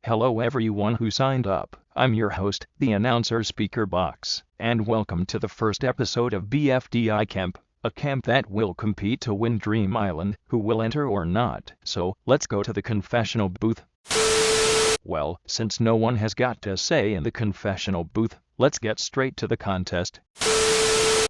Hello everyone who signed up. I'm your host, the announcer Speaker Box, and welcome to the first episode of BFDI Camp, a camp that will compete to win Dream Island. Who will enter or not? So, let's go to the confessional booth. Well, since no one has got to say in the confessional booth, let's get straight to the contest.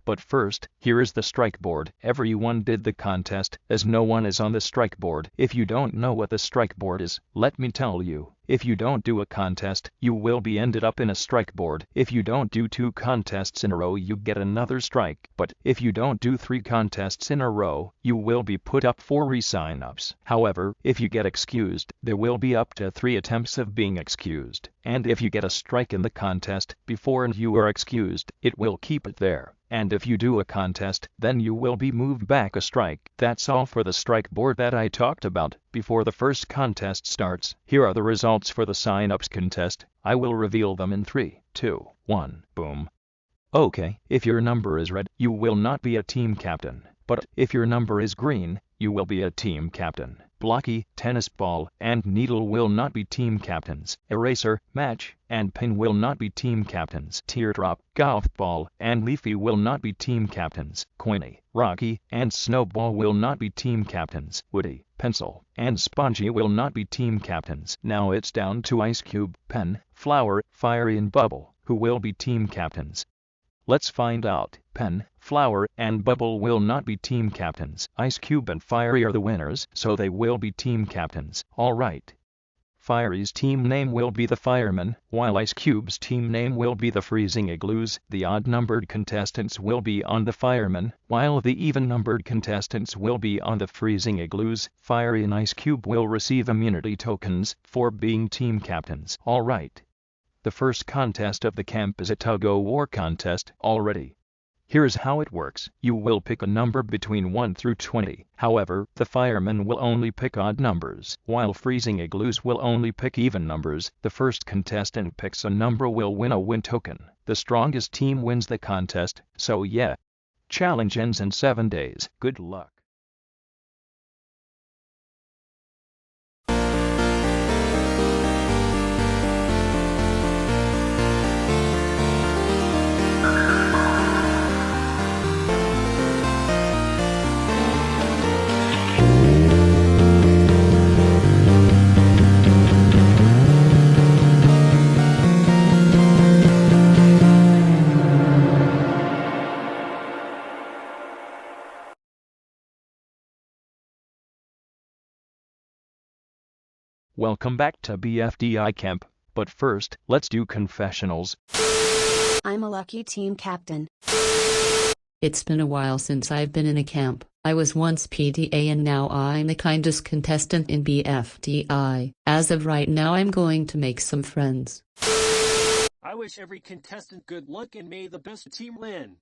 But first, here is the strike board. Everyone did the contest, as no one is on the strike board. If you don't know what the strike board is, let me tell you. If you don't do a contest, you will be ended up in a strike board. If you don't do 2 contests in a row, you get another strike. But if you don't do 3 contests in a row, you will be put up for re-sign-ups. However, if you get excused, there will be up to 3 attempts of being excused. And if you get a strike in the contest before and you are excused, it will keep it there. And if you do a contest, then you will be moved back a strike. That's all for the strike board that I talked about before the first contest starts. Here are the results for the sign-ups contest. I will reveal them in 3, 2, 1, boom. Okay, if your number is red, you will not be a team captain. But if your number is green, you will be a team captain. Blocky, tennis ball, and needle will not be team captains. Eraser, match, and pin will not be team captains. Teardrop, golf ball, and leafy will not be team captains. Coiny, rocky, and snowball will not be team captains. Woody, pencil, and spongy will not be team captains. Now it's down to ice cube, pen, flower, fiery, and bubble, who will be team captains. Let's find out. Pen, flower, and bubble will not be team captains. Ice cube and fiery are the winners, so they will be team captains. Alright. Fiery's team name will be the Firemen, while Ice Cube's team name will be the Freezing Igloos. The odd-numbered contestants will be on the Firemen, while the even-numbered contestants will be on the Freezing Igloos. Fiery and Ice Cube will receive immunity tokens for being team captains. Alright. The first contest of the camp is a tug-o-war contest. Already. Here's how it works. You will pick a number between 1 through 20. However, the firemen will only pick odd numbers, while Freezing Igloos will only pick even numbers. The first contestant picks a number will win a win token. The strongest team wins the contest, so yeah. Challenge ends in 7 days. Good luck. Welcome back to BFDI Camp, but first, let's do confessionals. I'm a lucky team captain. It's been a while since I've been in a camp. I was once PTA and now I'm the kindest contestant in BFDI. As of right now I'm going to make some friends. I wish every contestant good luck and may the best team win.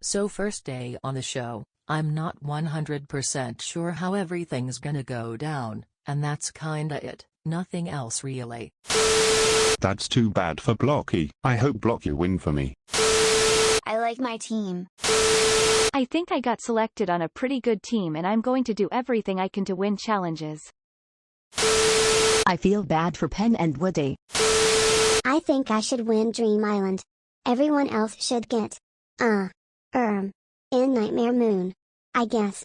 So first day on the show, I'm not 100% sure how everything's gonna go down. And that's kinda it, nothing else really. That's too bad for Blocky. I hope Blocky win for me. I like my team. I think I got selected on a pretty good team and I'm going to do everything I can to win challenges. I feel bad for Pen and Woody. I think I should win Dream Island. Everyone else should get, in Nightmare Moon, I guess.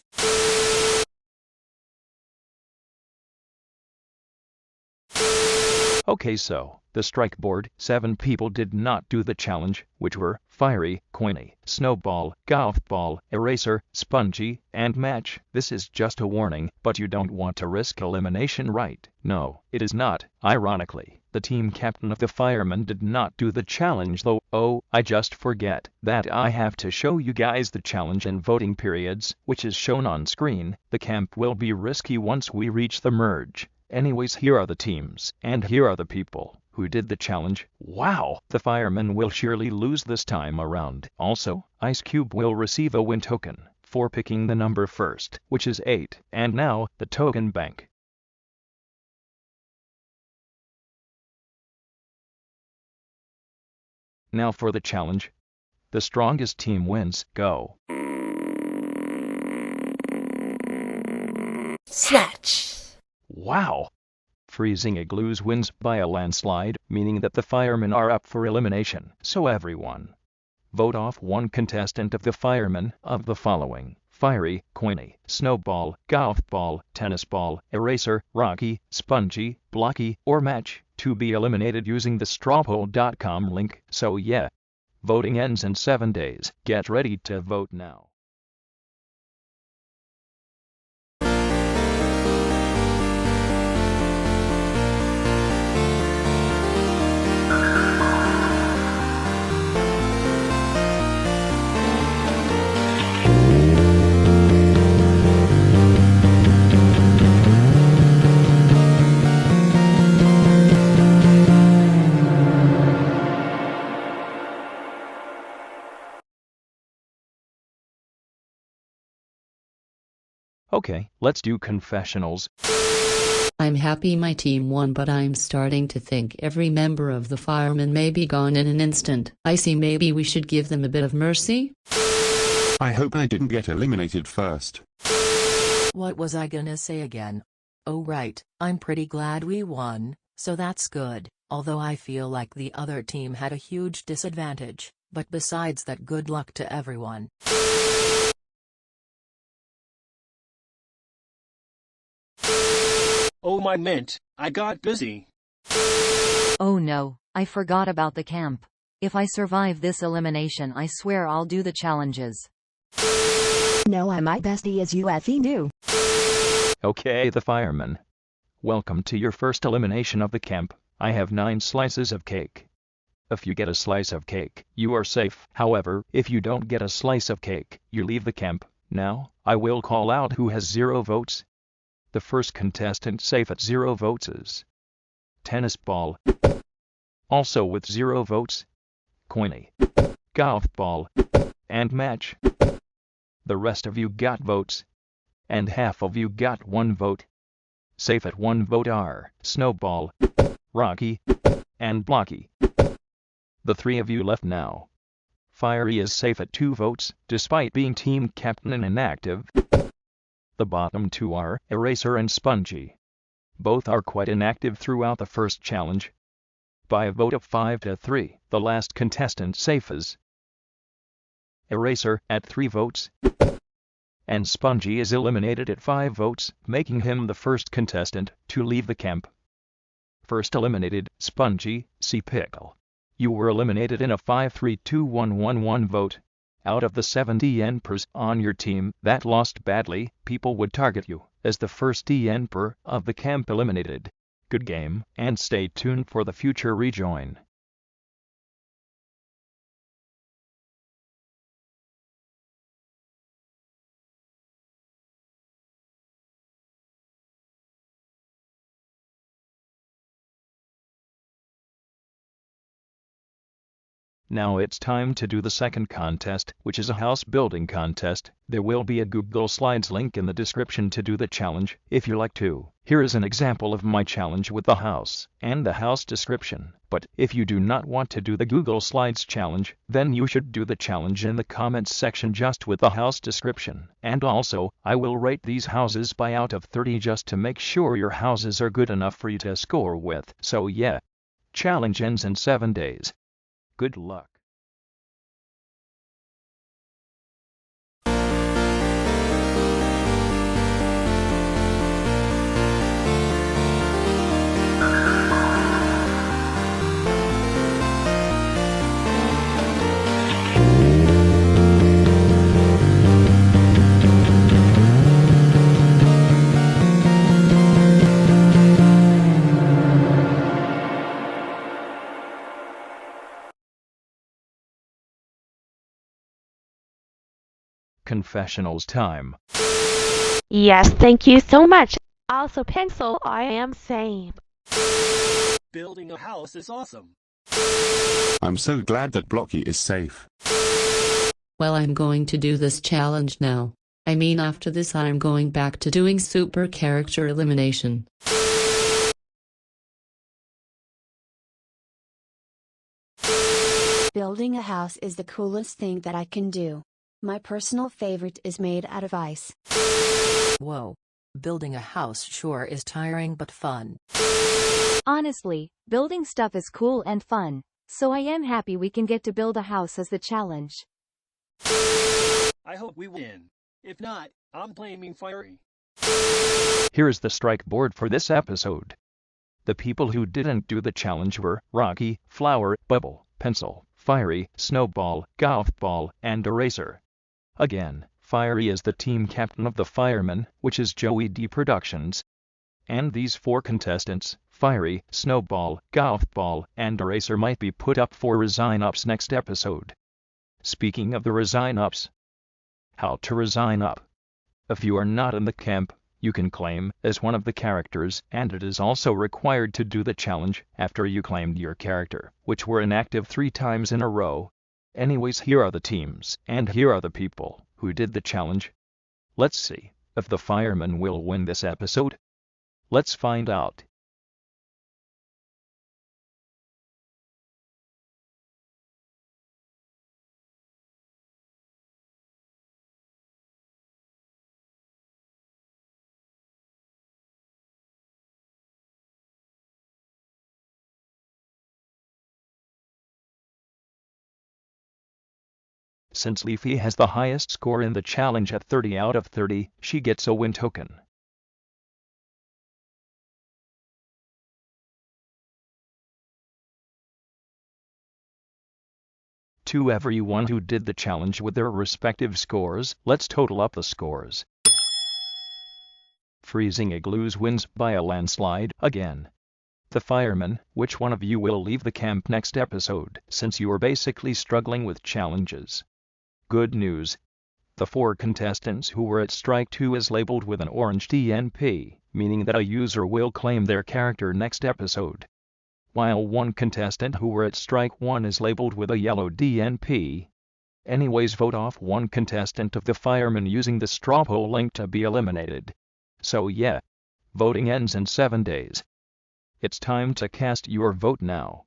Okay, so, the strike board, 7 people did not do the challenge, which were Fiery, Coiny, Snowball, Golf Ball, Eraser, Spongy, and Match. This is just a warning, but you don't want to risk elimination, right? No, it is not. Ironically, the team captain of the firemen did not do the challenge though. Oh, I just forget that I have to show you guys the challenge and voting periods, which is shown on screen. The camp will be risky once we reach the merge. Anyways, here are the teams, and here are the people who did the challenge. Wow, the firemen will surely lose this time around. Also, Ice Cube will receive a win token for picking the number first, which is 8. And now, the token bank. Now for the challenge. The strongest team wins. Go. Snatch! Wow! Freezing Igloos wins by a landslide, meaning that the firemen are up for elimination. So everyone, vote off one contestant of the firemen of the following: Fiery, Coiny, Snowball, Golf Ball, Tennis Ball, Eraser, Rocky, Spongy, Blocky, or Match, to be eliminated using the strawpoll.com link. So yeah, voting ends in 7 days. Get ready to vote now. Okay, let's do confessionals. I'm happy my team won, but I'm starting to think every member of the firemen may be gone in an instant. I see maybe we should give them a bit of mercy. I hope I didn't get eliminated first. What was I gonna say again? Oh right, I'm pretty glad we won, so that's good, although I feel like the other team had a huge disadvantage, but besides that, good luck to everyone. Oh my mint, I got busy. Oh no, I forgot about the camp. If I survive this elimination, I swear I'll do the challenges. No, I my bestie as UFE do. Okay, the firemen. Welcome to your first elimination of the camp. I have 9 slices of cake. If you get a slice of cake, you are safe. However, if you don't get a slice of cake, you leave the camp. Now, I will call out who has 0 votes. The first contestant safe at 0 votes is Tennis Ball. Also with 0 votes, Coiny, Golf Ball, and Match. The rest of you got votes, and half of you got 1 vote. Safe at 1 vote are Snowball, Rocky, and Blocky. The 3 of you left now. Fiery is safe at 2 votes, despite being team captain and inactive. The bottom 2 are Eraser and Spongy. Both are quite inactive throughout the first challenge. By a vote of 5 to 3, the last contestant safe is Eraser at 3 votes. And Spongy is eliminated at 5 votes, making him the first contestant to leave the camp. First eliminated, Spongy, C. Pickle. You were eliminated in a 5-3-2-1-1-1 vote. Out of the 7 DNPers on your team that lost badly, people would target you as the first DNPer of the camp eliminated. Good game, and stay tuned for the future rejoin. Now it's time to do the second contest, which is a house building contest. There will be a Google Slides link in the description to do the challenge, if you like to. Here is an example of my challenge with the house, and the house description. But if you do not want to do the Google Slides challenge, then you should do the challenge in the comments section just with the house description. And also, I will rate these houses by out of 30 just to make sure your houses are good enough for you to score with. So yeah, challenge ends in 7 days. Good luck. confessionals time. Yes, thank you so much. Also, Pencil, I am same. Building a house is awesome. I'm so glad that Blocky is safe. Well, I'm going to do this challenge now. I mean, after this I'm going back to doing super character elimination. Building a house is the coolest thing that I can do. My personal favorite is made out of ice. Whoa. Building a house sure is tiring but fun. Honestly, building stuff is cool and fun, so I am happy we can get to build a house as the challenge. I hope we win. If not, I'm blaming Fiery. Here's the strike board for this episode. The people who didn't do the challenge were Rocky, Flower, Bubble, Pencil, Fiery, Snowball, Golf Ball, and Eraser. Again, Fiery is the team captain of the Firemen, which is Joey D Productions. And these four contestants, Fiery, Snowball, Golf Ball, and Eraser, might be put up for resign-ups next episode. Speaking of the resign-ups, how to resign up. If you are not in the camp, you can claim as one of the characters, and it is also required to do the challenge after you claimed your character, which were inactive 3 times in a row. Anyways, here are the teams, and here are the people who did the challenge. Let's see if the Firemen will win this episode. Let's find out. Since Leafy has the highest score in the challenge at 30 out of 30, she gets a win token. To everyone who did the challenge with their respective scores, let's total up the scores. Freezing Igloos wins by a landslide again. The Firemen, which one of you will leave the camp next episode, since you are basically struggling with challenges? Good news. The 4 contestants who were at Strike 2 is labeled with an orange DNP, meaning that a user will claim their character next episode. While 1 contestant who were at Strike 1 is labeled with a yellow DNP. Anyways, vote off 1 contestant of the Firemen using the straw poll link to be eliminated. So yeah, voting ends in 7 days. It's time to cast your vote now.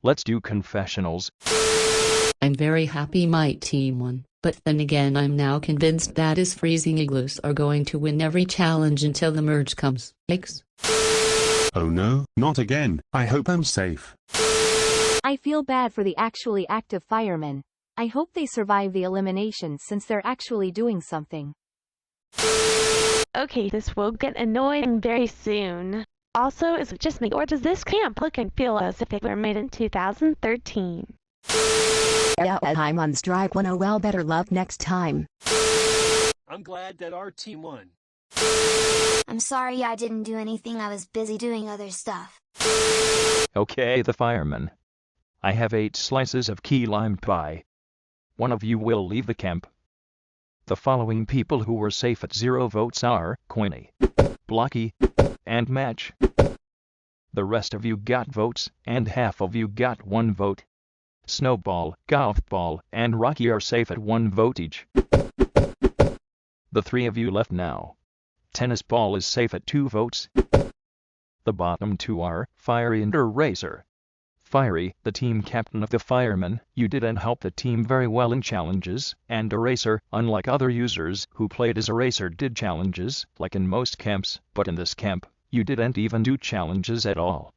Let's do confessionals. I'm very happy my team won, but then again I'm now convinced that is Freezing Igloos are going to win every challenge until the merge comes. Yikes. Oh no, not again. I hope I'm safe. I feel bad for the actually active firemen. I hope they survive the elimination since they're actually doing something. Okay, this will get annoying very soon. Also, is it just me, or does this camp look and feel as if it were made in 2013? Yeah, I'm on strike 1. Oh well, better luck next time. I'm glad that our team won. I'm sorry I didn't do anything. I was busy doing other stuff. Okay, the Firemen. I have 8 slices of key lime pie. One of you will leave the camp. The following people who were safe at 0 votes are Coiny, Blocky, and Match. The rest of you got votes, and half of you got 1 vote. Snowball, Golf Ball, and Rocky are safe at 1 vote each. The 3 of you left now. Tennis Ball is safe at 2 votes. The bottom 2 are Fiery and Eraser. Fiery, the team captain of the Firemen, you didn't help the team very well in challenges, and Eraser, unlike other users who played as Eraser, did challenges, like in most camps, but in this camp, you didn't even do challenges at all.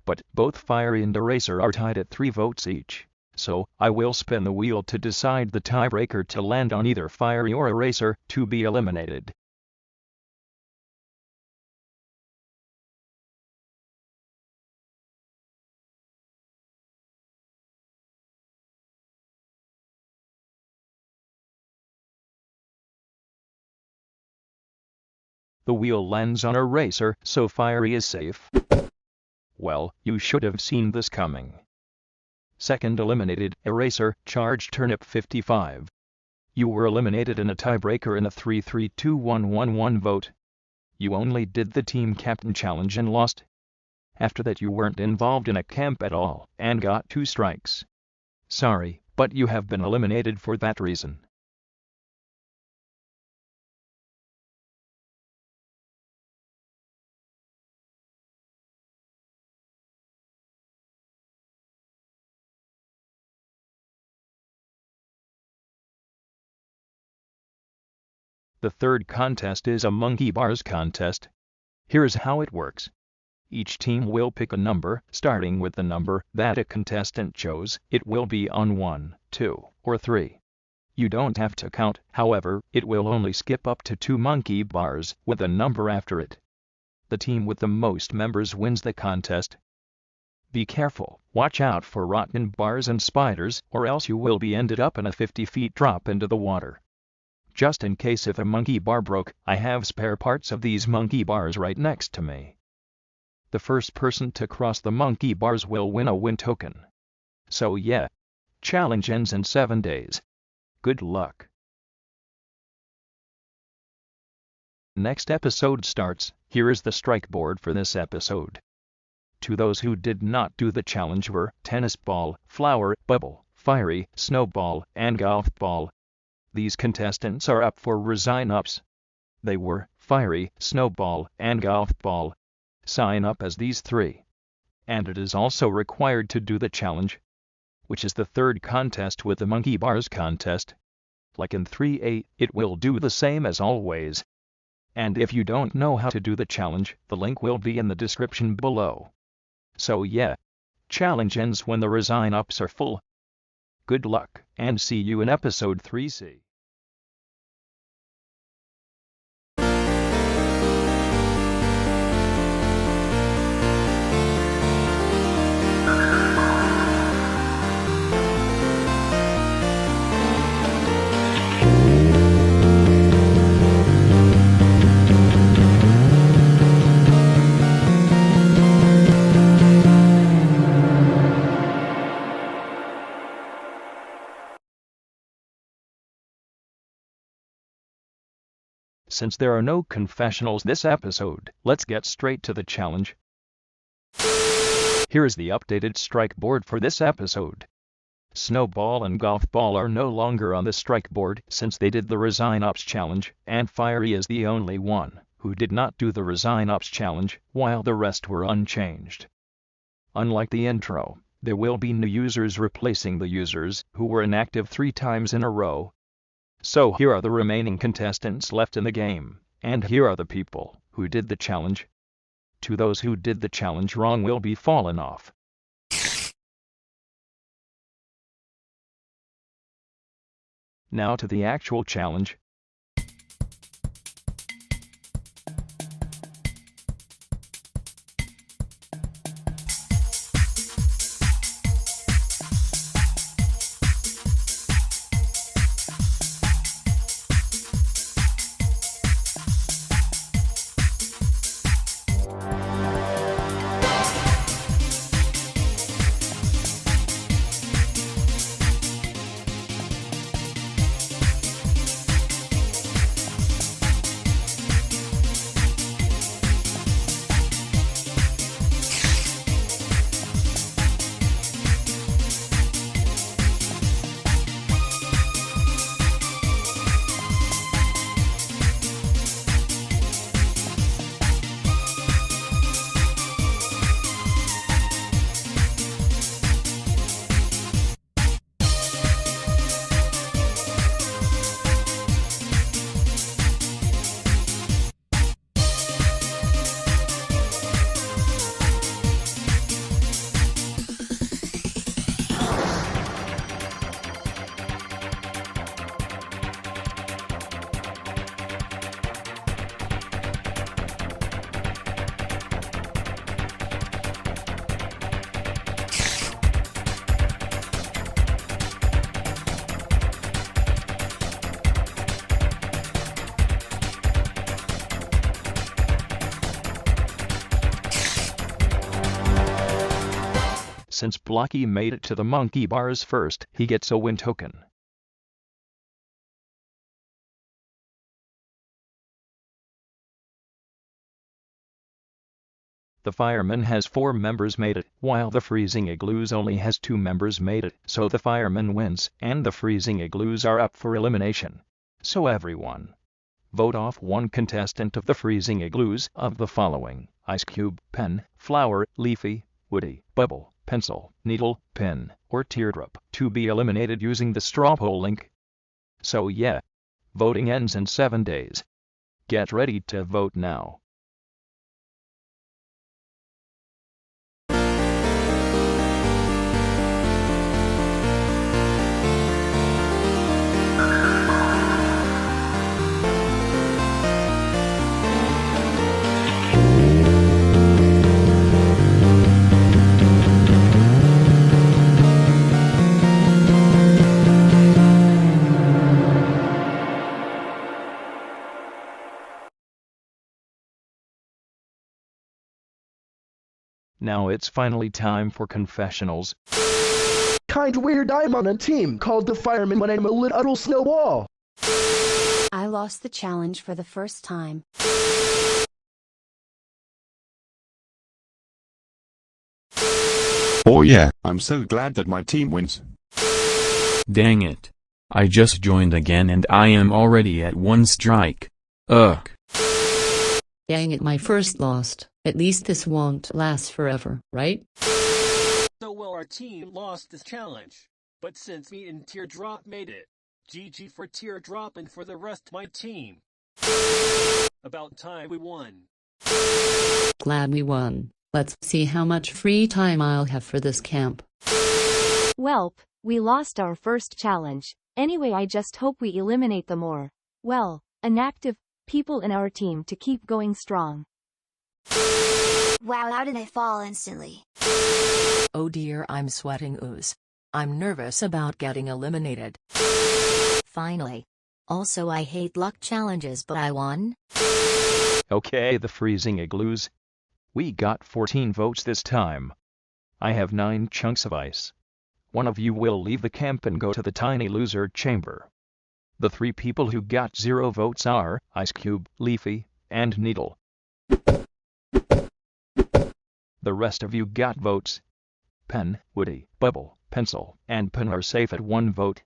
But both Fiery and Eraser are tied at 3 votes each. So, I will spin the wheel to decide the tiebreaker to land on either Fiery or Eraser to be eliminated. The wheel lands on Eraser, so Fiery is safe. Well, you should have seen this coming. Second eliminated, Eraser, charged turnip 55. You were eliminated in a tiebreaker in a 3-3-2-1-1-1 vote. You only did the team captain challenge and lost. After that you weren't involved in a camp at all, and got 2 strikes. Sorry, but you have been eliminated for that reason. The third contest is a monkey bars contest. Here's how it works. Each team will pick a number, starting with the number that a contestant chose. It will be on 1, 2, or 3. You don't have to count, however, it will only skip up to 2 monkey bars with a number after it. The team with the most members wins the contest. Be careful, watch out for rotten bars and spiders, or else you will be ended up in a 50 feet drop into the water. Just in case if a monkey bar broke, I have spare parts of these monkey bars right next to me. The first person to cross the monkey bars will win a win token. So yeah, challenge ends in 7 days. Good luck. Next episode starts. Here is the strike board for this episode. To those who did not do the challenge were tennis ball, flower, bubble, fiery, snowball, and golf ball. These contestants are up for resign-ups. They were Fiery, Snowball, and Golf Ball. Sign up as these 3. And it is also required to do the challenge, which is the third contest with the Monkey Bars contest. Like in 3A, it will do the same as always. And if you don't know how to do the challenge, the link will be in the description below. So yeah, challenge ends when the resign-ups are full. Good luck, and see you in episode 3C. Since there are no confessionals this episode, let's get straight to the challenge. Here is the updated strike board for this episode. Snowball and Golf Ball are no longer on the strike board since they did the Resign Ups challenge, and Fiery is the only one who did not do the Resign Ups challenge, while the rest were unchanged. Unlike the intro, there will be new users replacing the users who were inactive 3 times in a row. So here are the remaining contestants left in the game, and here are the people who did the challenge. To those who did the challenge wrong will be fallen off. Now to the actual challenge. Since Blocky made it to the monkey bars first, he gets a win token. The fireman has 4 members made it, while the freezing igloos only has 2 members made it, so the fireman wins, and the freezing igloos are up for elimination. So everyone, vote off one contestant of the freezing igloos of the following: Ice Cube, Pen, Flower, Leafy, Woody, Bubble, Pencil, Needle, Pin, or Teardrop, to be eliminated using the straw poll link. So yeah, voting ends in 7 days. Get ready to vote now. Now it's finally time for confessionals. Kinda weird, I'm on a team called the Firemen when I'm a little snowball. I lost the challenge for the first time. Oh yeah, I'm so glad that my team wins. Dang it. I just joined again and I am already at 1 strike. Ugh. Dang it, my first lost. At least this won't last forever, right? So well, our team lost this challenge. But since me and Teardrop made it, GG for Teardrop and for the rest of my team. About time we won. Glad we won. Let's see how much free time I'll have for this camp. Welp, we lost our first challenge. Anyway, I just hope we eliminate the more, well, inactive people in our team to keep going strong. Wow, how did I fall instantly? Oh dear, I'm sweating ooze. I'm nervous about getting eliminated. Finally. Also, I hate luck challenges, but I won. Okay, the freezing igloos. We got 14 votes this time. I have 9 chunks of ice. One of you will leave the camp and go to the tiny loser chamber. The 3 people who got 0 votes are Ice Cube, Leafy, and Needle. The rest of you got votes. Pen, Woody, Bubble, Pencil, and Pin are safe at 1 vote.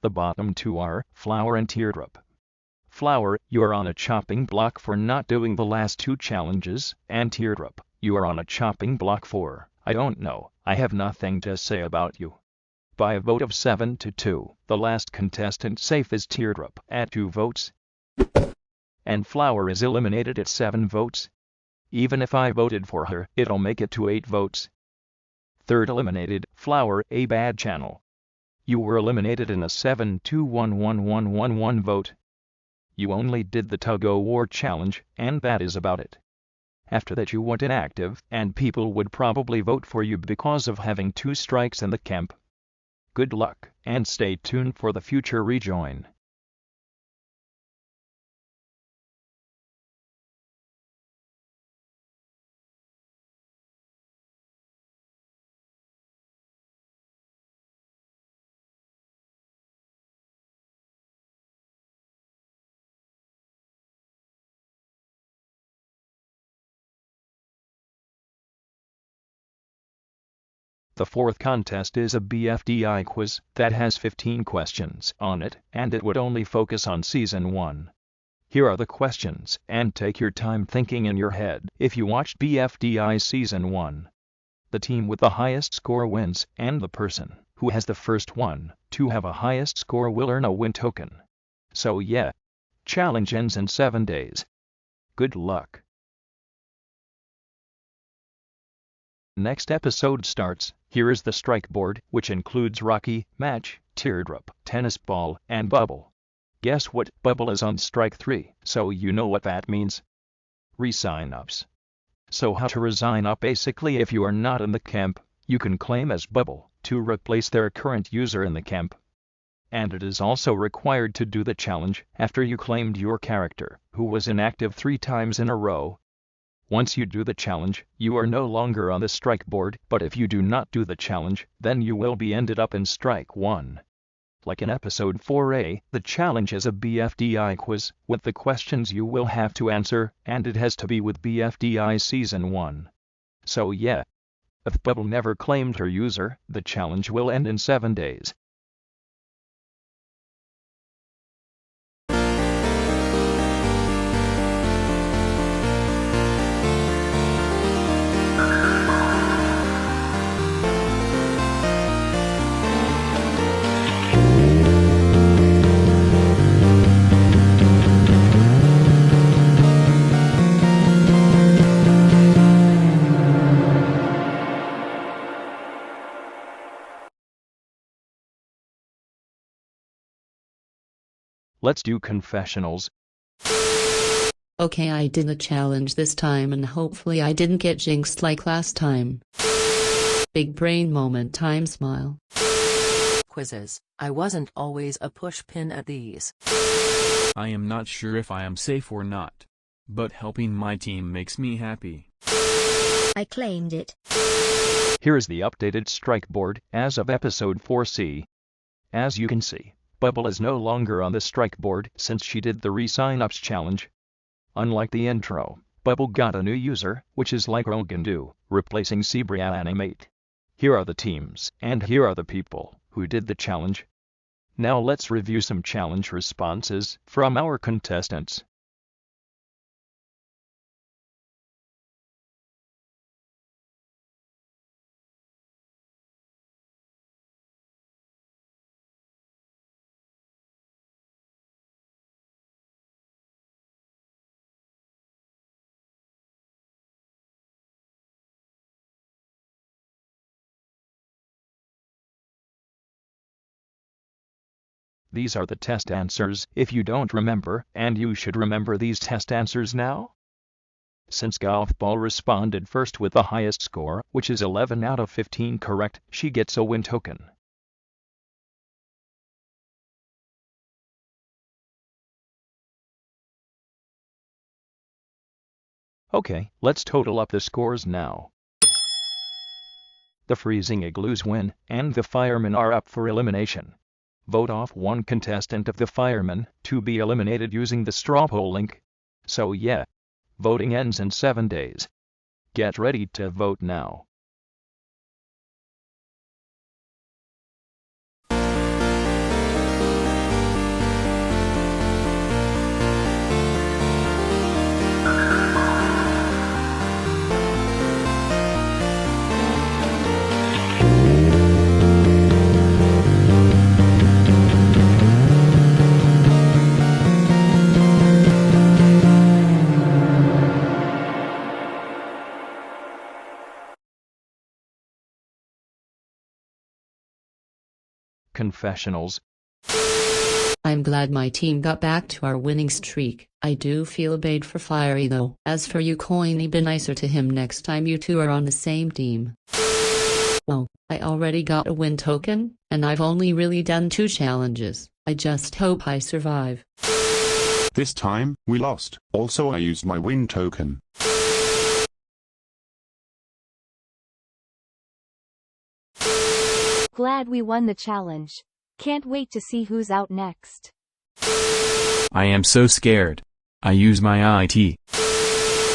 The bottom 2 are Flower and Teardrop. Flower, you are on a chopping block for not doing the last 2 challenges, and Teardrop, you are on a chopping block for, I don't know, I have nothing to say about you. By a vote of 7-2, the last contestant safe is Teardrop at 2 votes. And Flower is eliminated at 7 votes. Even if I voted for her, it'll make it to 8 votes. Third eliminated, Flower, a bad channel. You were eliminated in a 7-2-1-1-1-1-1 vote. You only did the tug-o-war challenge, and that is about it. After that you went inactive, and people would probably vote for you because of having 2 strikes in the camp. Good luck, and stay tuned for the future rejoin. The 4th contest is a BFDI quiz that has 15 questions on it, and it would only focus on Season 1. Here are the questions, and take your time thinking in your head if you watched BFDI Season 1. The team with the highest score wins, and the person who has the first one to have a highest score will earn a win token. So yeah, challenge ends in 7 days. Good luck. Next episode starts. Here is the strike board, which includes Rocky, Match, Teardrop, Tennis Ball, and Bubble. Guess what? Bubble is on strike 3, so you know what that means. Resign ups. So how to resign up? Basically, if you are not in the camp, you can claim as Bubble to replace their current user in the camp. And it is also required to do the challenge after you claimed your character, who was inactive 3 times in a row. Once you do the challenge, you are no longer on the strike board, but if you do not do the challenge, then you will be ended up in strike 1. Like in episode 4A, the challenge is a BFDI quiz, with the questions you will have to answer, and it has to be with BFDI Season 1. So yeah. If Bubble never claimed her user, the challenge will end in 7 days. Let's do confessionals. Okay, I did the challenge this time and hopefully I didn't get jinxed like last time. Big brain moment time smile. Quizzes. I wasn't always a pushpin at these. I am not sure if I am safe or not. But helping my team makes me happy. I claimed it. Here is the updated strike board as of episode 4C. As you can see, Bubble is no longer on the strike board since she did the re-sign-ups challenge. Unlike the intro, Bubble got a new user, which is like Rogandu, replacing Sebria Animate. Here are the teams, and here are the people who did the challenge. Now let's review some challenge responses from our contestants. These are the test answers if you don't remember, and you should remember these test answers now. Since Golf Ball responded first with the highest score, which is 11 out of 15 correct, she gets a win token. Okay, let's total up the scores now. The Freezing Igloos win, and the Firemen are up for elimination. Vote off one contestant of the Firemen to be eliminated using the straw poll link. So yeah, voting ends in 7 days. Get ready to vote now. Confessionals. I'm glad my team got back to our winning streak. I do feel bad for Fiery though. As for you, Coiny, be nicer to him next time you two are on the same team. Well, I already got a win token, and I've only really done 2 challenges. I just hope I survive. This time, we lost. Also, I used my win token. Glad we won the challenge. Can't wait to see who's out next. I am so scared. I use my IT.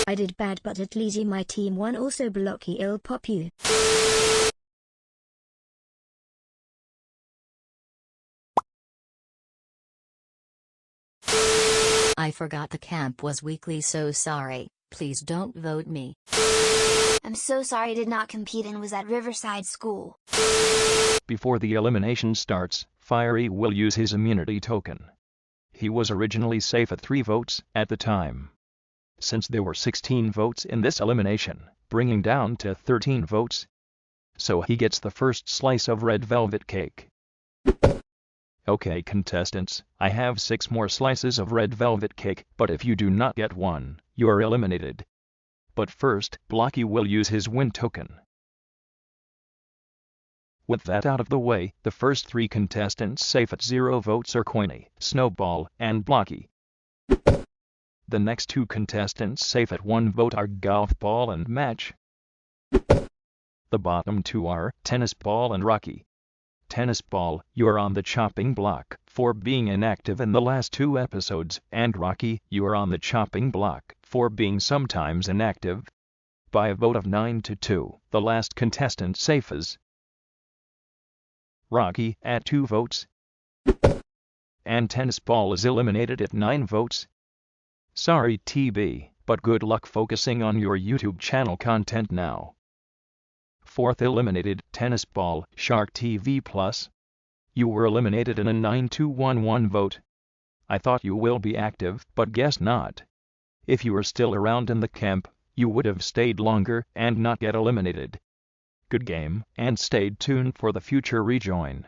I did bad, but at least my team won. Also, Blocky, I'll pop you. I forgot the camp was weekly, so sorry. Please don't vote me. I'm so sorry I did not compete and was at Riverside School. Before the elimination starts, Fiery will use his immunity token. He was originally safe at 3 votes at the time. Since there were 16 votes in this elimination, bringing down to 13 votes, so he gets the first slice of red velvet cake. Okay, contestants, I have 6 more slices of red velvet cake, but if you do not get one, you are eliminated. But first, Blocky will use his win token. With that out of the way, the first 3 contestants safe at 0 votes are Coiny, Snowball, and Blocky. The next two contestants safe at 1 vote are Golf Ball and Match. The bottom two are Tennis Ball and Rocky. Tennis Ball, you are on the chopping block for being inactive in the last 2 episodes, and Rocky, you are on the chopping block for being sometimes inactive. By a vote of 9-2, the last contestant safe is Rocky at 2 votes. And Tennis Ball is eliminated at 9 votes. Sorry TB, but good luck focusing on your YouTube channel content now. Fourth eliminated, Tennis Ball, Shark TV Plus. You were eliminated in a 9-1-1 vote. I thought you will be active, but guess not. If you were still around in the camp, you would have stayed longer and not get eliminated. Good game, and stay tuned for the future rejoin.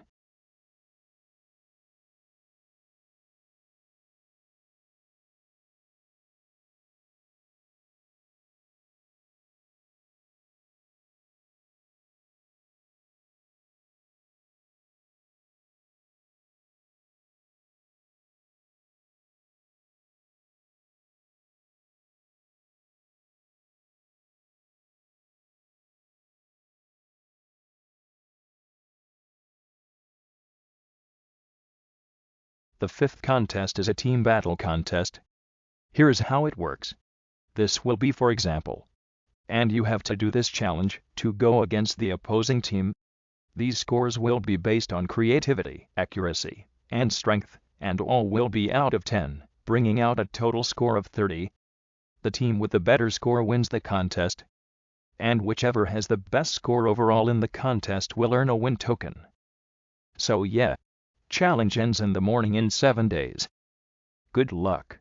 The 5th contest is a team battle contest. Here's how it works. This will be for example. And you have to do this challenge to go against the opposing team. These scores will be based on creativity, accuracy, and strength, and all will be out of 10, bringing out a total score of 30. The team with the better score wins the contest. And whichever has the best score overall in the contest will earn a win token. So yeah. Challenge ends in the morning in 7 days. Good luck.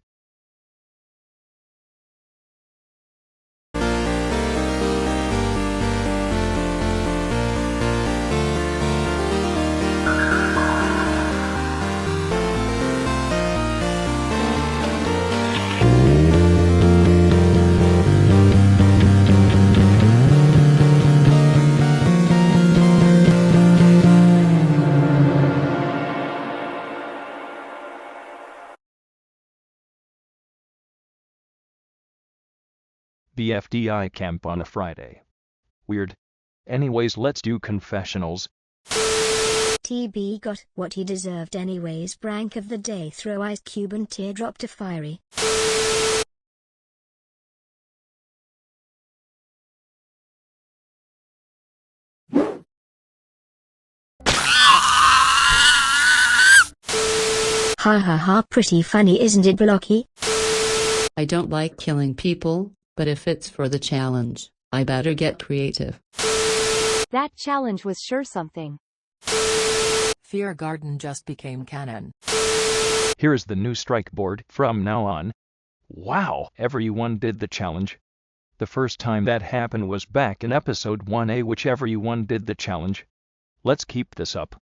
BFDI Camp on a Friday. Weird. Anyways, let's do confessionals. TB got what he deserved anyways. Prank of the day: throw ice cube and teardrop to Fiery. Ha ha ha, pretty funny, isn't it, Blocky? I don't like killing people, but if it's for the challenge, I better get creative. That challenge was sure something. Fear Garden just became canon. Here's the new strike board from now on. Wow, everyone did the challenge. The first time that happened was back in episode 1A, which everyone did the challenge. Let's keep this up.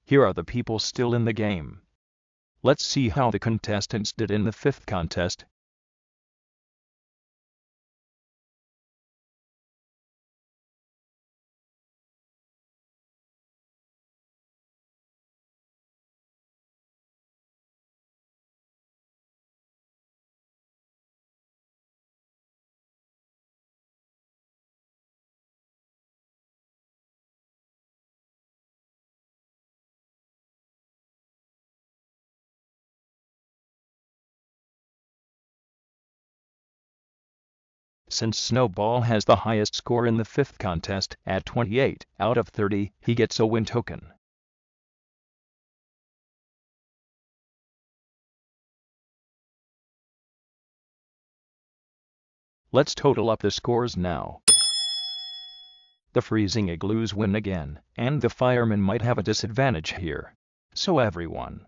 Here are the people still in the game. Let's see how the contestants did in the 5th contest. Since Snowball has the highest score in the 5th contest at 28 out of 30, he gets a win token. Let's total up the scores now. The freezing igloos win again, and the firemen might have a disadvantage here. So everyone,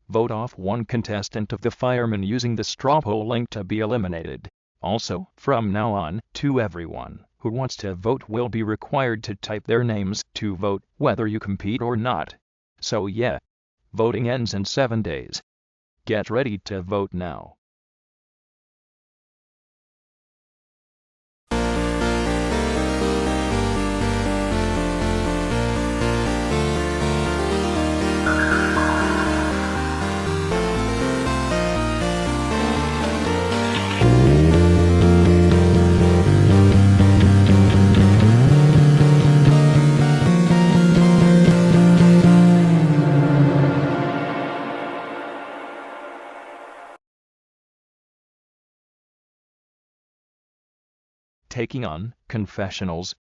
vote off one contestant of the firemen using the straw poll link to be eliminated. Also, from now on, everyone who wants to vote will be required to type their names to vote, whether you compete or not. So yeah, voting ends in 7 days. Get ready to vote now. taking on confessionals.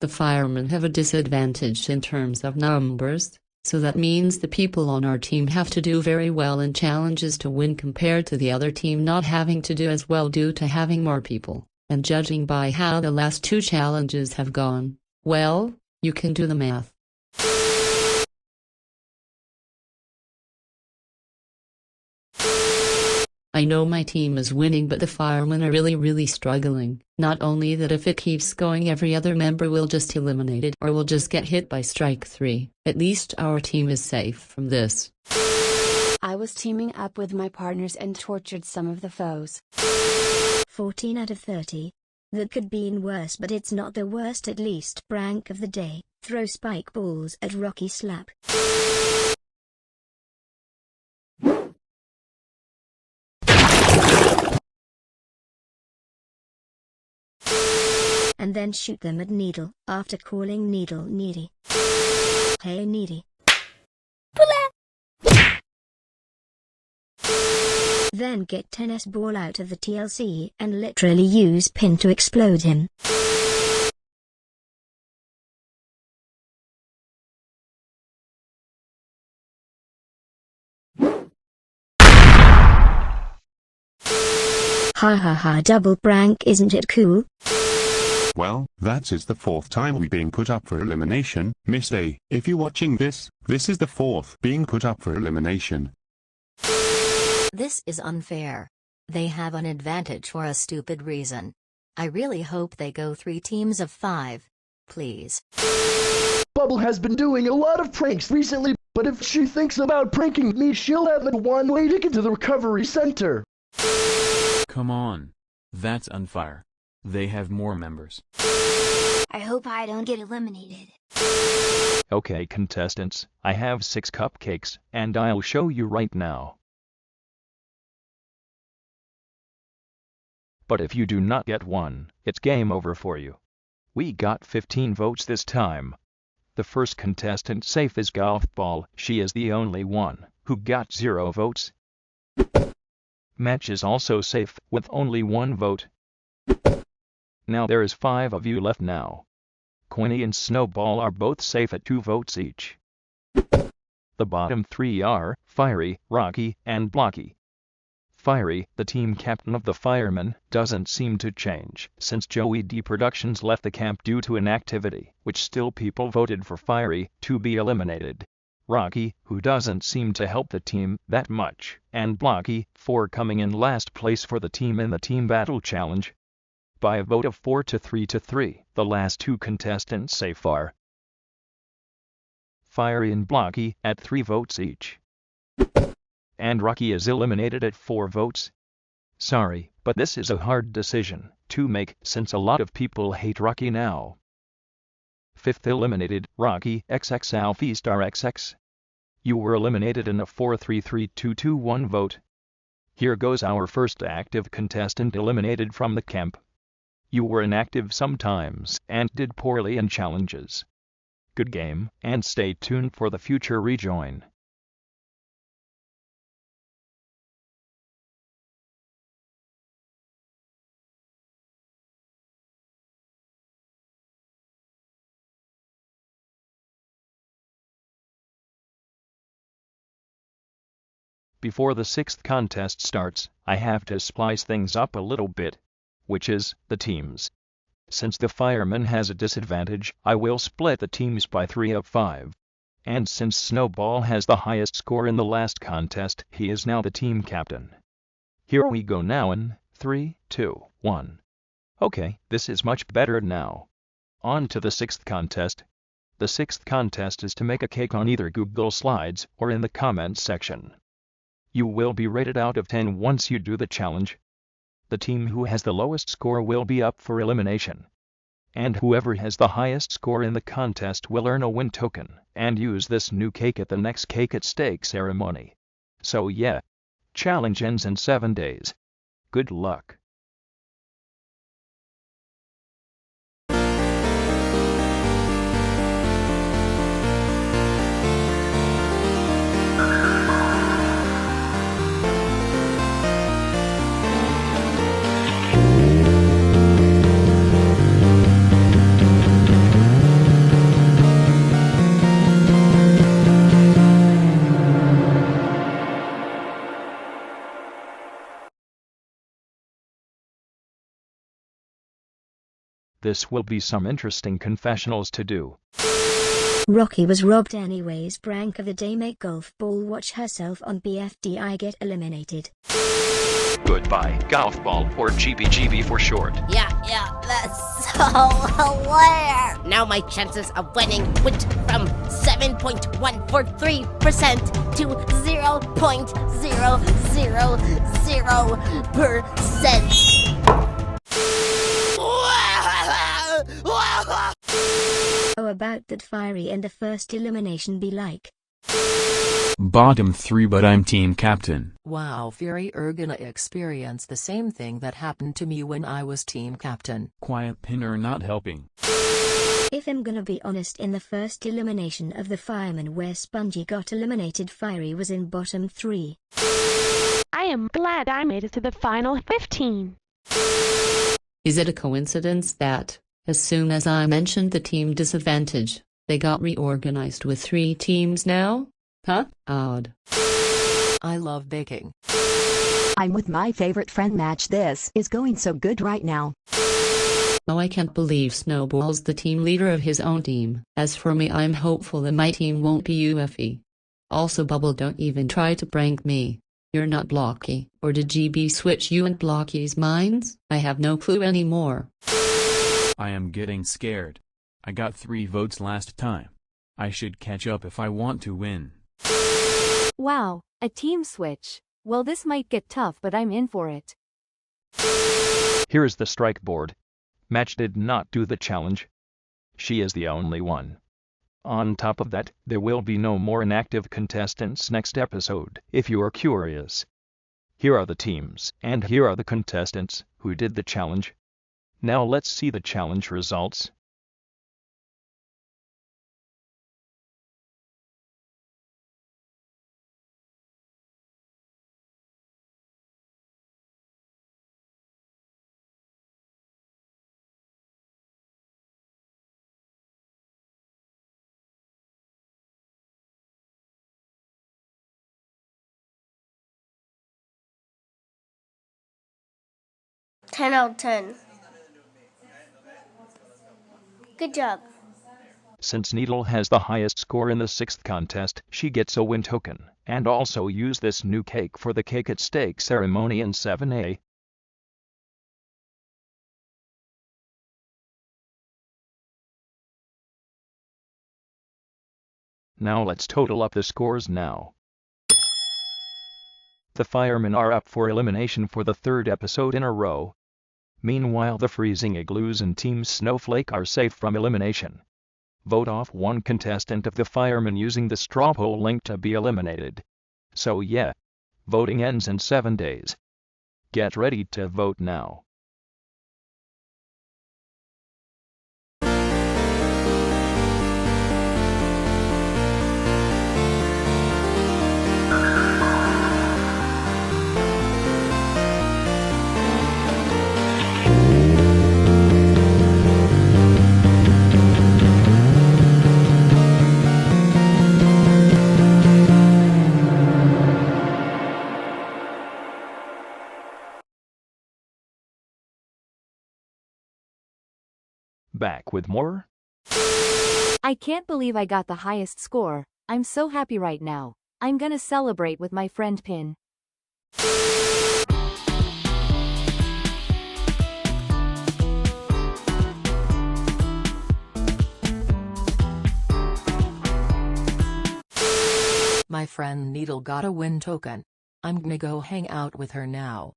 The firemen have a disadvantage in terms of numbers, so that means the people on our team have to do very well in challenges to win compared to the other team not having to do as well due to having more people. And judging by how the last 2 challenges have gone, well, you can do the math. I know my team is winning, but the firemen are really struggling. Not only that, if it keeps going, every other member will just eliminated or will just get hit by strike 3. At least our team is safe from this. I was teaming up with my partners and tortured some of the foes. 14 out of 30. That could be worse, but it's not the worst. At least. Prank of the day: throw spike balls at Rocky Slap. And then shoot them at Needle, after calling Needle needy. Hey needy. Then get tennis ball out of the TLC and literally use pin to explode him. Ha ha ha, double prank, isn't it cool? Well, that is the 4th time we being put up for elimination. Miss A, if you're watching this, this is the 4th being put up for elimination. This is unfair. They have an advantage for a stupid reason. I really hope they go 3 teams of 5. Please. Bubble has been doing a lot of pranks recently, but if she thinks about pranking me, she'll have a one-way ticket to the recovery center. Come on. That's unfair. They have more members. I hope I don't get eliminated. Okay, contestants, I have 6 cupcakes, and I'll show you right now. But if you do not get one, it's game over for you. We got 15 votes this time. The first contestant safe is Golf Ball. She is the only one who got 0 votes. Match is also safe with only 1 vote. Now there is 5 of you left now. Quinny and Snowball are both safe at 2 votes each. The bottom 3 are Fiery, Rocky, and Blocky. Fiery, the team captain of the firemen, doesn't seem to change since Joey D Productions left the camp due to inactivity, which still people voted for Fiery to be eliminated. Rocky, who doesn't seem to help the team that much, and Blocky, for coming in last place for the team in the Team Battle Challenge. By a vote of 4 to 3 to 3, the last 2 contestants safe are Fiery and Blocky at 3 votes each. And Rocky is eliminated at 4 votes. Sorry, but this is a hard decision to make since a lot of people hate Rocky now. 5th eliminated, Rocky XX Alfie Star XX. You were eliminated in a 4-3-3-2-2-1 vote. Here goes our first active contestant eliminated from the camp. You were inactive sometimes and did poorly in challenges. Good game, and stay tuned for the future rejoin. Before the 6th contest starts, I have to splice things up a little bit, which is the teams. Since the fireman has a disadvantage, I will split the teams by 3 of 5. And since Snowball has the highest score in the last contest, he is now the team captain. Here we go now in 3, 2, 1. Okay, this is much better now. On to the 6th contest. The 6th contest is to make a cake on either Google Slides or in the comments section. You will be rated out of 10 once you do the challenge. The team who has the lowest score will be up for elimination. And whoever has the highest score in the contest will earn a win token and use this new cake at the next Cake at Stake ceremony. So yeah, challenge ends in 7 days. Good luck. This will be some interesting confessionals to do. Rocky was robbed anyways. Prank of the day: make golf ball watch herself on BFDI get eliminated. Goodbye, golf ball, or GBGB for short. Yeah, that's so hilarious. Now my chances of winning went from 7.143% to 0.000%. Oh, about that fiery and the first elimination be like. Bottom 3, but I'm team captain. Wow, Fury, you're gonna experience the same thing that happened to me when I was team captain. Quiet pinner not helping. If I'm gonna be honest, in the first elimination of the firemen where Spongy got eliminated, Fiery was in bottom 3. I am glad I made it to the final 15. Is it a coincidence that, as soon as I mentioned the team disadvantage, they got reorganized with 3 teams now? Huh? Odd. I love baking. I'm with my favorite friend. Match. This is going so good right now. Oh, I can't believe Snowball's the team leader of his own team. As for me, I'm hopeful that my team won't be UFE. Also, Bubble, don't even try to prank me. You're not Blocky. Or did GB switch you and Blocky's minds? I have no clue anymore. I am getting scared. I got 3 votes last time. I should catch up if I want to win. Wow, a team switch. Well, this might get tough, but I'm in for it. Here's the strike board. Match did not do the challenge. She is the only one. On top of that, there will be no more inactive contestants next episode, if you are curious. Here are the teams, and here are the contestants who did the challenge. Now let's see the challenge results. Ten out of 10. Good job. Since Needle has the highest score in the 6th contest, she gets a win token, and also use this new cake for the cake at stake ceremony in 7A. Now let's total up the scores now. The firemen are up for elimination for the 3rd episode in a row. Meanwhile, the freezing igloos and Team Snowflake are safe from elimination. Vote off one contestant of the firemen using the straw poll link to be eliminated. So yeah, voting ends in 7 days. Get ready to vote now. Back with more. I can't believe I got the highest score. I'm so happy right now. I'm gonna celebrate with my friend Pin. My friend Needle got a win token. I'm gonna go hang out with her now.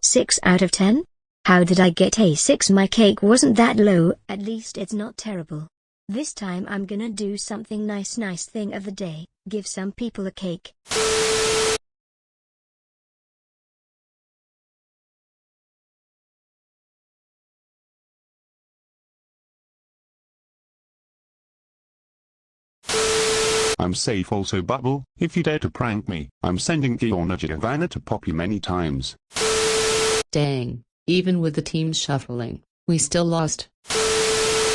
6 out of 10? How did I get a 6? My cake wasn't that low. At least it's not terrible. This time I'm gonna do something nice thing of the day, give some people a cake. I'm safe also, Bubble. If you dare to prank me, I'm sending Giorna Giovanna to pop you many times. Dang, even with the teams shuffling, we still lost.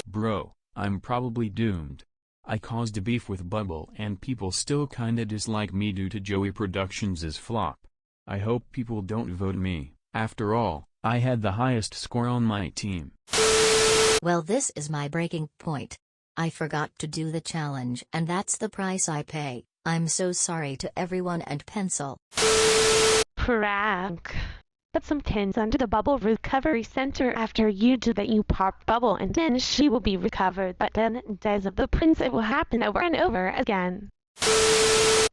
Bro, I'm probably doomed. I caused a beef with Bubble and people still kinda dislike me due to Joey Productions' flop. I hope people don't vote me. After all, I had the highest score on my team. Well, this is my breaking point. I forgot to do the challenge, and that's the price I pay. I'm so sorry to everyone and Pencil. Prank. Put some tins under the Bubble Recovery Center after you do that. You pop Bubble and then she will be recovered, but then Days of the Prince it will happen over and over again.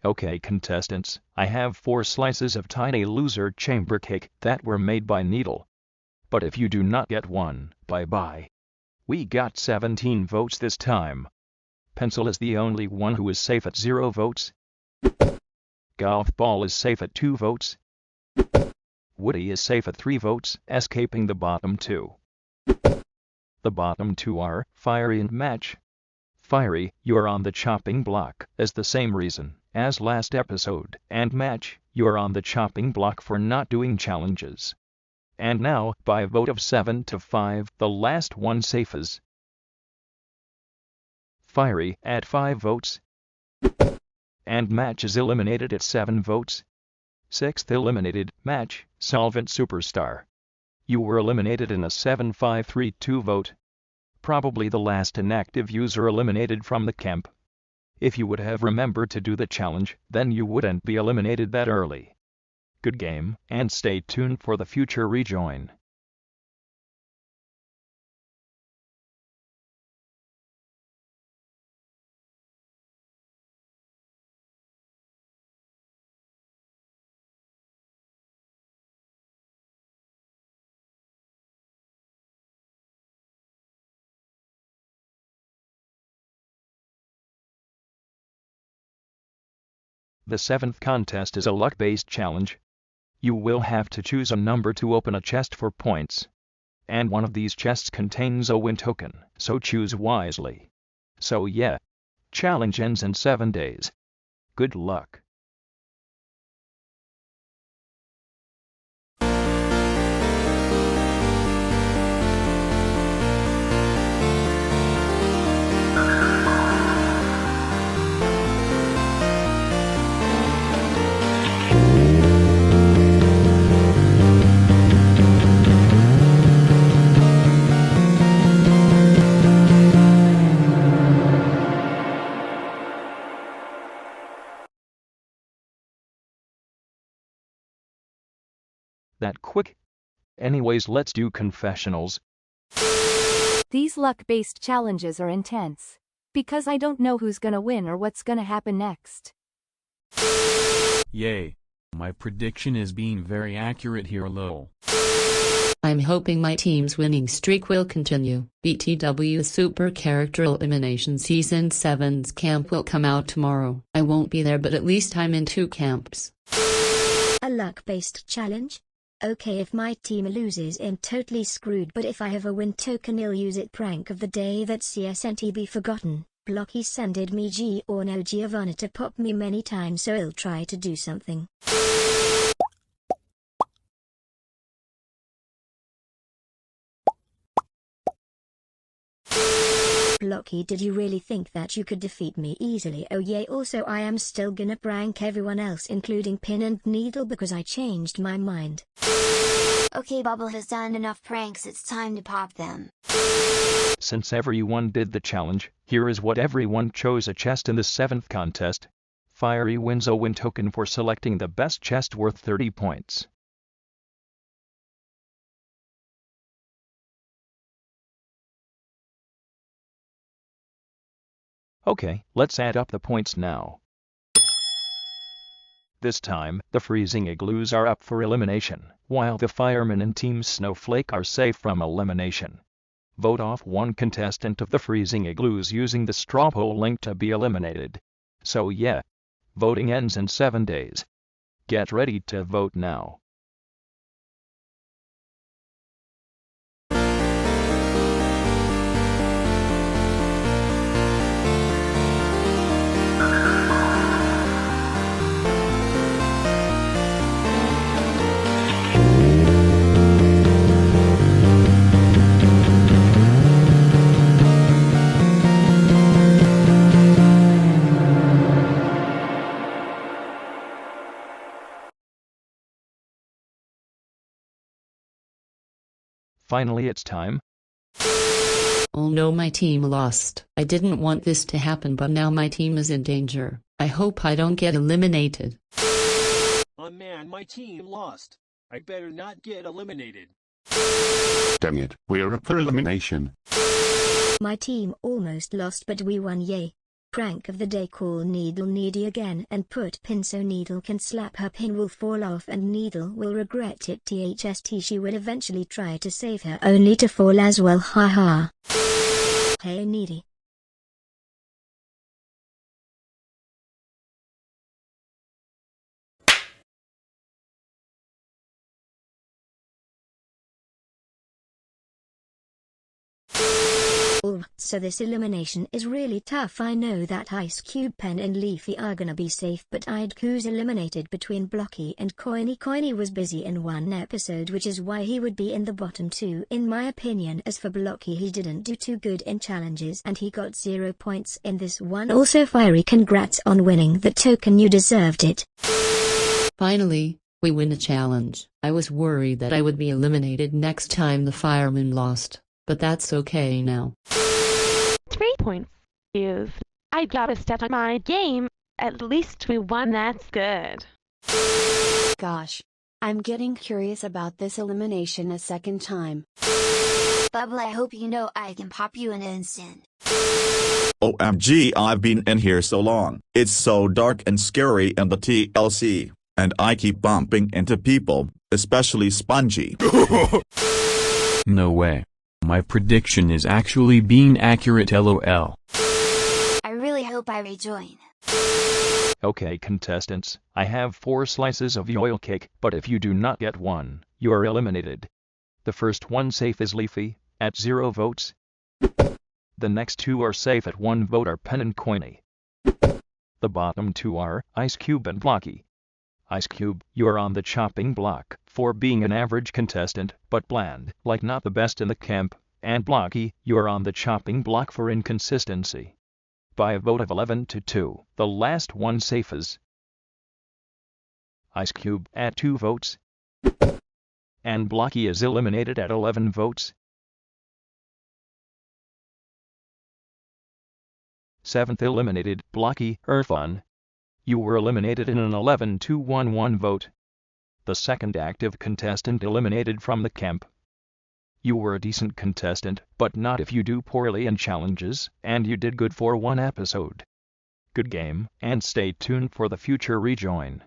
Okay, contestants, I have 4 slices of tiny loser chamber cake that were made by Needle. But if you do not get one, bye-bye. We got 17 votes this time. Pencil is the only one who is safe at 0 votes. Golf Ball is safe at 2 votes. Woody is safe at 3 votes, escaping the bottom 2. The bottom 2 are Fiery and Match. Fiery, you are on the chopping block, as the same reason as last episode, and Match, you are on the chopping block for not doing challenges. And now, by a vote of 7 to 5, the last one safe is Fiery at 5 votes. And Match is eliminated at 7 votes. 6th eliminated, Match, Solvent Superstar. You were eliminated in a 7-5-3-2 vote. Probably the last inactive user eliminated from the camp. If you would have remembered to do the challenge, then you wouldn't be eliminated that early. Good game, and stay tuned for the future rejoin. The 7th contest is a luck-based challenge. You will have to choose a number to open a chest for points. And one of these chests contains a win token, so choose wisely. So yeah. Challenge ends in 7 days. Good luck. That quick? Anyways, let's do confessionals. These luck-based challenges are intense. Because I don't know who's gonna win or what's gonna happen next. Yay. My prediction is being very accurate here, lol. I'm hoping my team's winning streak will continue. BTW Super Character Elimination Season 7's camp will come out tomorrow. I won't be there, but at least I'm in 2 camps. A luck-based challenge? Okay, if my team loses, I'm totally screwed, but if I have a win token, I'll use it. Prank of the day that CSNT be forgotten. Blocky sended me G or no Giovanna to pop me many times, so I'll try to do something. Blocky, did you really think that you could defeat me easily? Oh yeah, also I am still gonna prank everyone else including Pin and Needle because I changed my mind. Okay, Bubble has done enough pranks, it's time to pop them. Since everyone did the challenge, here is what everyone chose: a chest in the 7th contest. Fiery wins a win token for selecting the best chest worth 30 points. Okay, let's add up the points now. This time, the freezing igloos are up for elimination, while the firemen and Team Snowflake are safe from elimination. Vote off one contestant of the freezing igloos using the straw poll link to be eliminated. So yeah, voting ends in 7 days. Get ready to vote now. Finally, it's time. Oh no, my team lost. I didn't want this to happen, but now my team is in danger. I hope I don't get eliminated. Oh man, my team lost. I better not get eliminated. Dang it, we're up for elimination. My team almost lost, but we won, yay. Prank of the day: call Needle Needy again and put pin so Needle can slap her. Pin will fall off and Needle will regret it. THST, she will eventually try to save her only to fall as well, haha. Hey Needy. So this elimination is really tough. I know that Ice Cube, Pen and Leafy are gonna be safe, but Idku's eliminated between Blocky and Coiny. Coiny was busy in one episode, which is why he would be in the bottom two in my opinion. As for Blocky, he didn't do too good in challenges and he got 0 points in this one. Also Fiery, congrats on winning the token, you deserved it. Finally, we win a challenge. I was worried that I would be eliminated next time the fireman lost, but that's okay now. 3 points. I got a step on my game. At least we won, that's good. Gosh. I'm getting curious about this elimination a second time. Bubble, I hope you know I can pop you in an instant. OMG, I've been in here so long. It's so dark and scary in the TLC. And I keep bumping into people, especially Spongy. No way. My prediction is actually being accurate, lol. I really hope I rejoin. Okay contestants, I have 4 slices of yoil cake, but if you do not get one, you are eliminated. The first one safe is Leafy, at 0 votes. The next 2 are safe at 1 vote are Pen and Coiny. The bottom 2 are Ice Cube and Blocky. Ice Cube, you are on the chopping block for being an average contestant, but bland, like not the best in the camp, and Blocky, you are on the chopping block for inconsistency. By a vote of 11-2, the last one safe is Ice Cube at 2 votes, and Blocky is eliminated at 11 votes. 7th eliminated, Blocky, Earthon. You were eliminated in an 11-1 vote. The second active contestant eliminated from the camp. You were a decent contestant, but not if you do poorly in challenges, and you did good for 1 episode. Good game, and stay tuned for the future rejoin.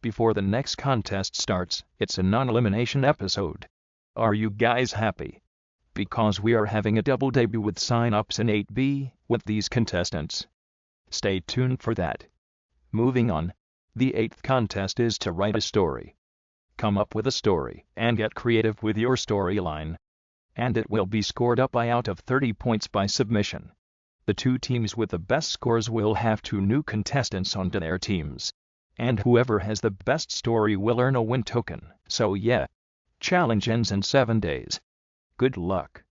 Before the next contest starts, it's a non-elimination episode. Are you guys happy? Because we are having a double debut with sign-ups in 8B with these contestants. Stay tuned for that. Moving on. The 8th contest is to write a story. Come up with a story and get creative with your storyline. And it will be scored up by out of 30 points by submission. The 2 teams with the best scores will have 2 new contestants onto their teams. And whoever has the best story will earn a win token. So yeah. Challenge ends in 7 days. Good luck.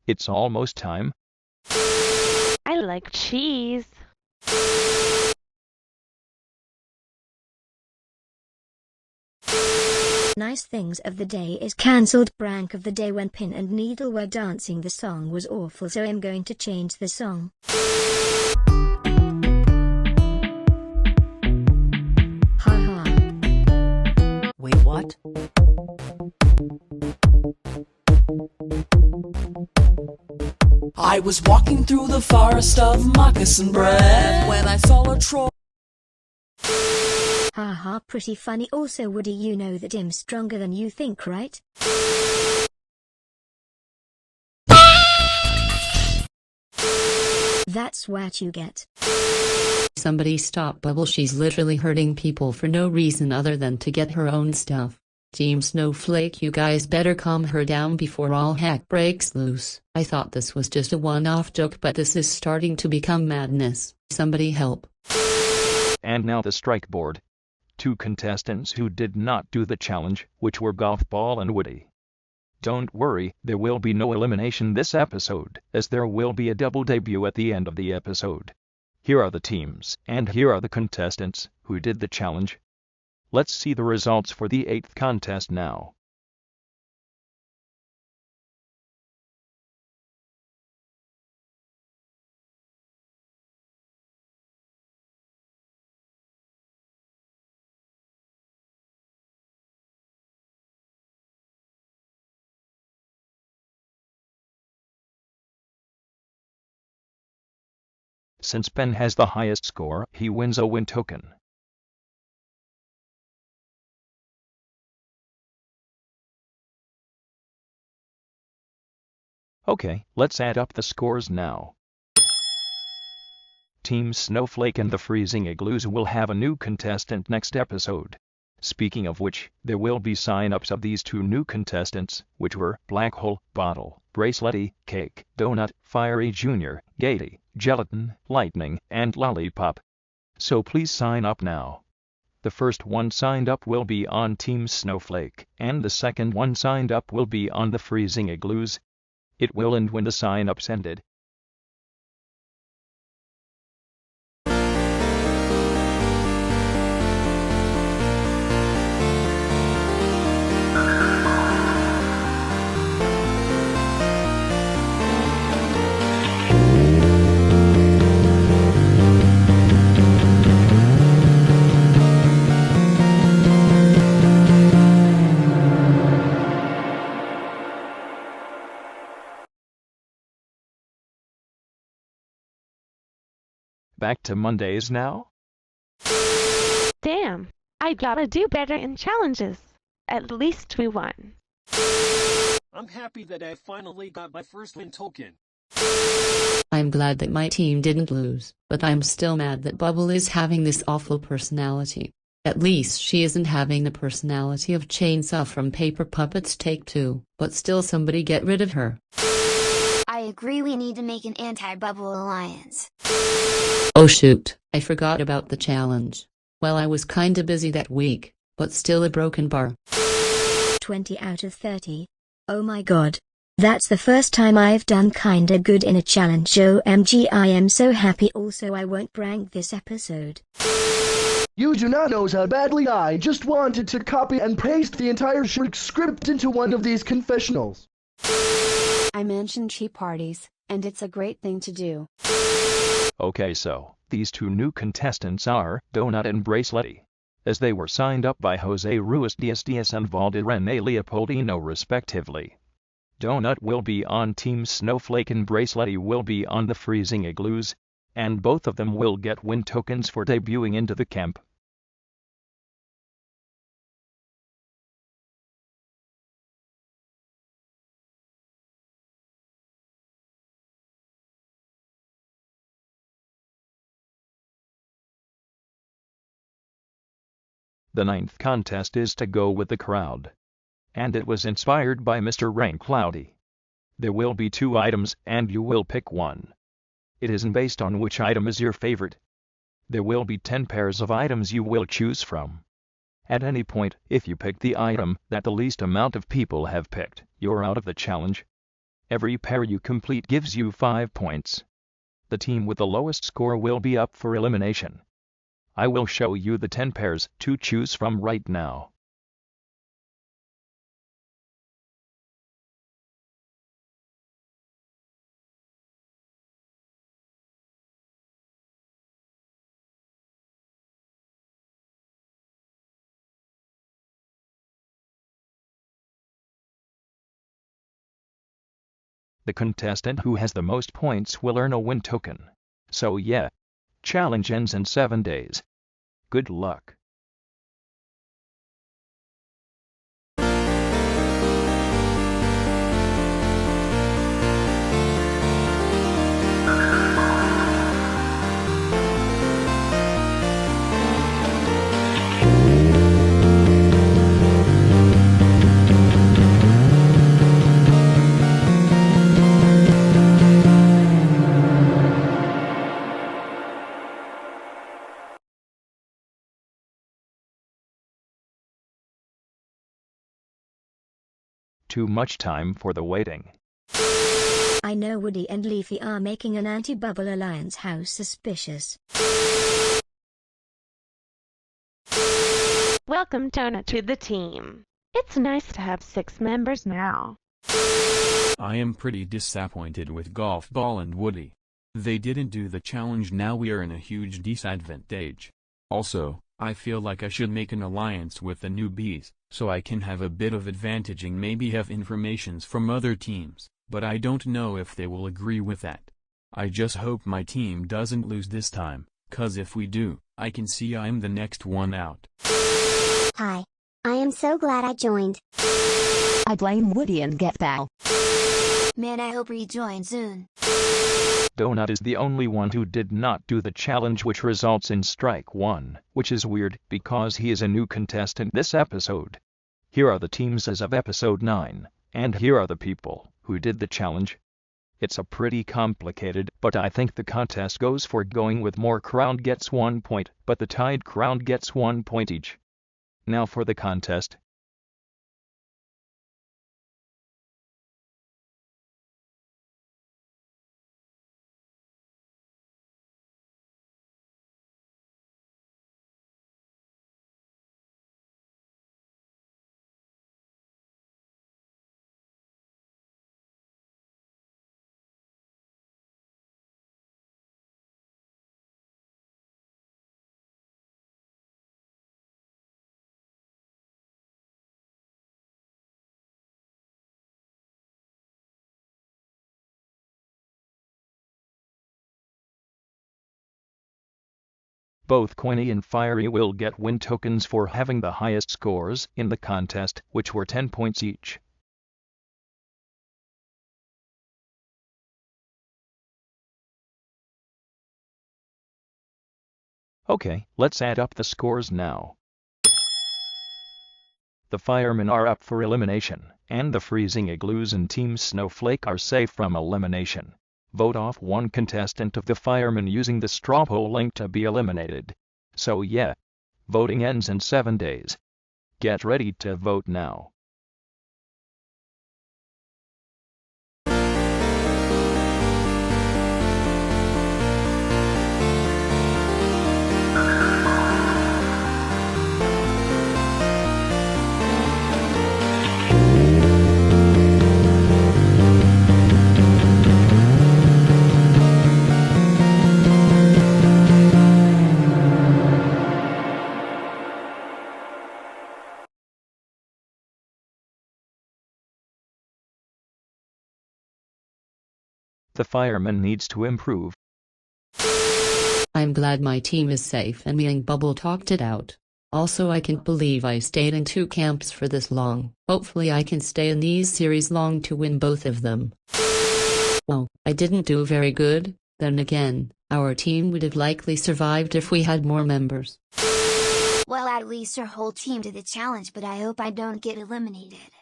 It's almost time. I like cheese. Nice things of the day is cancelled. Prank of the day: when Pin and Needle were dancing, the song was awful, so I'm going to change the song. Haha. Wait, what? I was walking through the forest of moccasin breath when I saw a troll. Haha, pretty funny. Also, Woody, you know that I'm stronger than you think, right? That's what you get. Somebody stop Bubble, she's literally hurting people for no reason other than to get her own stuff. Team Snowflake, you guys better calm her down before all heck breaks loose. I thought this was just a one-off joke, but this is starting to become madness. Somebody help. And now the strike board. 2 contestants who did not do the challenge, which were Golf Ball and Woody. Don't worry, there will be no elimination this episode, as there will be a double debut at the end of the episode. Here are the teams, and here are the contestants who did the challenge. Let's see the results for the 8th contest now. Since Ben has the highest score, he wins a win token. Okay, let's add up the scores now. Team Snowflake and the Freezing Igloos will have a new contestant next episode. Speaking of which, there will be sign-ups of these 2 new contestants, which were Black Hole, Bottle, Bracelety, Cake, Donut, Fiery Jr., Gatey, Gelatin, Lightning, and Lollipop. So please sign up now. The first one signed up will be on Team Snowflake, and the second one signed up will be on the Freezing Igloos. It will end when the sign-ups ended. Back to Mondays now? Damn, I gotta do better in challenges. At least we won. I'm happy that I finally got my first win token. I'm glad that my team didn't lose, but I'm still mad that Bubble is having this awful personality. At least she isn't having the personality of Chainsaw from Paper Puppets Take 2, but still somebody get rid of her. I agree, we need to make an anti-bubble alliance. Oh shoot, I forgot about the challenge. Well, I was kinda busy that week, but still a broken bar. 20 out of 30. Oh my god. That's the first time I've done kinda good in a challenge. OMG, I am so happy. Also, I won't prank this episode. You do not know how badly I just wanted to copy and paste the entire script into one of these confessionals. I mentioned cheap parties, and it's a great thing to do. Okay, so these 2 new contestants are Donut and Bracelety, as they were signed up by Jose Ruiz Diaz and Valdirene Leopoldino respectively. Donut will be on Team Snowflake and Bracelety will be on the Freezing Igloos, and both of them will get win tokens for debuting into the camp. The 9th contest is to go with the crowd. And it was inspired by Mr. Rank Cloudy. There will be 2 items and you will pick one. It isn't based on which item is your favorite. There will be 10 pairs of items you will choose from. At any point, if you pick the item that the least amount of people have picked, you're out of the challenge. Every pair you complete gives you 5 points. The team with the lowest score will be up for elimination. I will show you the 10 pairs to choose from right now. The contestant who has the most points will earn a win token. So yeah, challenge ends in 7 days. Good luck. too much time for the waiting. I know Woody and Leafy are making an anti-bubble alliance. How suspicious. Welcome, Tona, to the team. It's nice to have 6 members now. I am pretty disappointed with Golf Ball and Woody. They didn't do the challenge. Now we are in a huge disadvantage. Also, I feel like I should make an alliance with the newbies, so I can have a bit of advantage and maybe have informations from other teams, but I don't know if they will agree with that. I just hope my team doesn't lose this time, cause if we do, I can see I'm the next one out. Hi. I am so glad I joined. I blame Woody and Get Foul. Man, I hope rejoin soon. Donut is the only one who did not do the challenge, which results in strike 1, which is weird because he is a new contestant this episode. Here are the teams as of episode 9, and here are the people who did the challenge. It's a pretty complicated, but I think the contest goes for going with more crown gets 1 point, but the tied crown gets 1 point each. Now for the contest. Both Quinny and Fiery will get win tokens for having the highest scores in the contest, which were 10 points each. Okay, let's add up the scores now. The firemen are up for elimination, and the freezing igloos and Team Snowflake are safe from elimination. Vote off one contestant of the firemen using the straw poll link to be eliminated. So yeah, voting ends in 7 days. Get ready to vote now. The fireman needs to improve. I'm glad my team is safe and me and Bubble talked it out. Also, I can't believe I stayed in 2 camps for this long. Hopefully I can stay in these series long to win both of them. Well, I didn't do very good. Then again, our team would have likely survived if we had more members. Well, at least our whole team did the challenge, but I hope I don't get eliminated.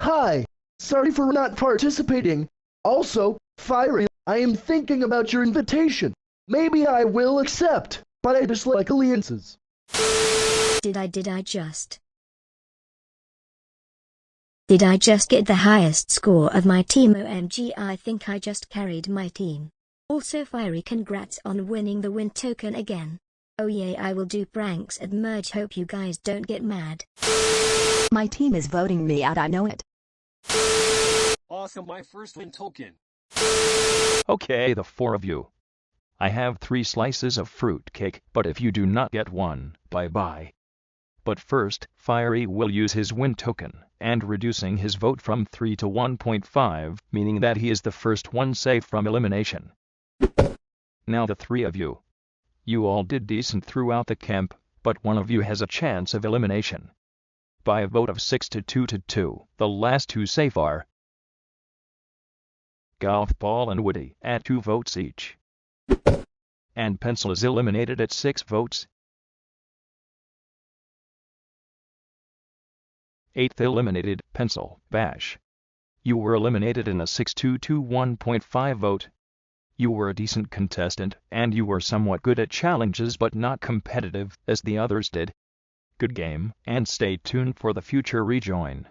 Hi! Sorry for not participating. Also, Fiery, I am thinking about your invitation. Maybe I will accept, but I dislike alliances. Did I just get the highest score of my team? OMG, I think I just carried my team. Also, Fiery, congrats on winning the win token again. Oh yeah, I will do pranks at merge, hope you guys don't get mad. My team is voting me out, I know it. Awesome, my first win token. Okay, the 4 of you. I have 3 slices of fruit cake, but if you do not get one, bye-bye. But first, Fiery will use his win token, and reducing his vote from 3 to 1.5, meaning that he is the first one safe from elimination. Now the 3 of you. You all did decent throughout the camp, but one of you has a chance of elimination. By a vote of 6 to 2 to 2, the last 2 safe are Golf Ball and Woody at 2 votes each. And Pencil is eliminated at 6 votes. 8th eliminated, Pencil, Bash. You were eliminated in a 6-2 to 1.5 vote. You were a decent contestant, and you were somewhat good at challenges but not competitive, as the others did. Good game, and stay tuned for the future rejoin.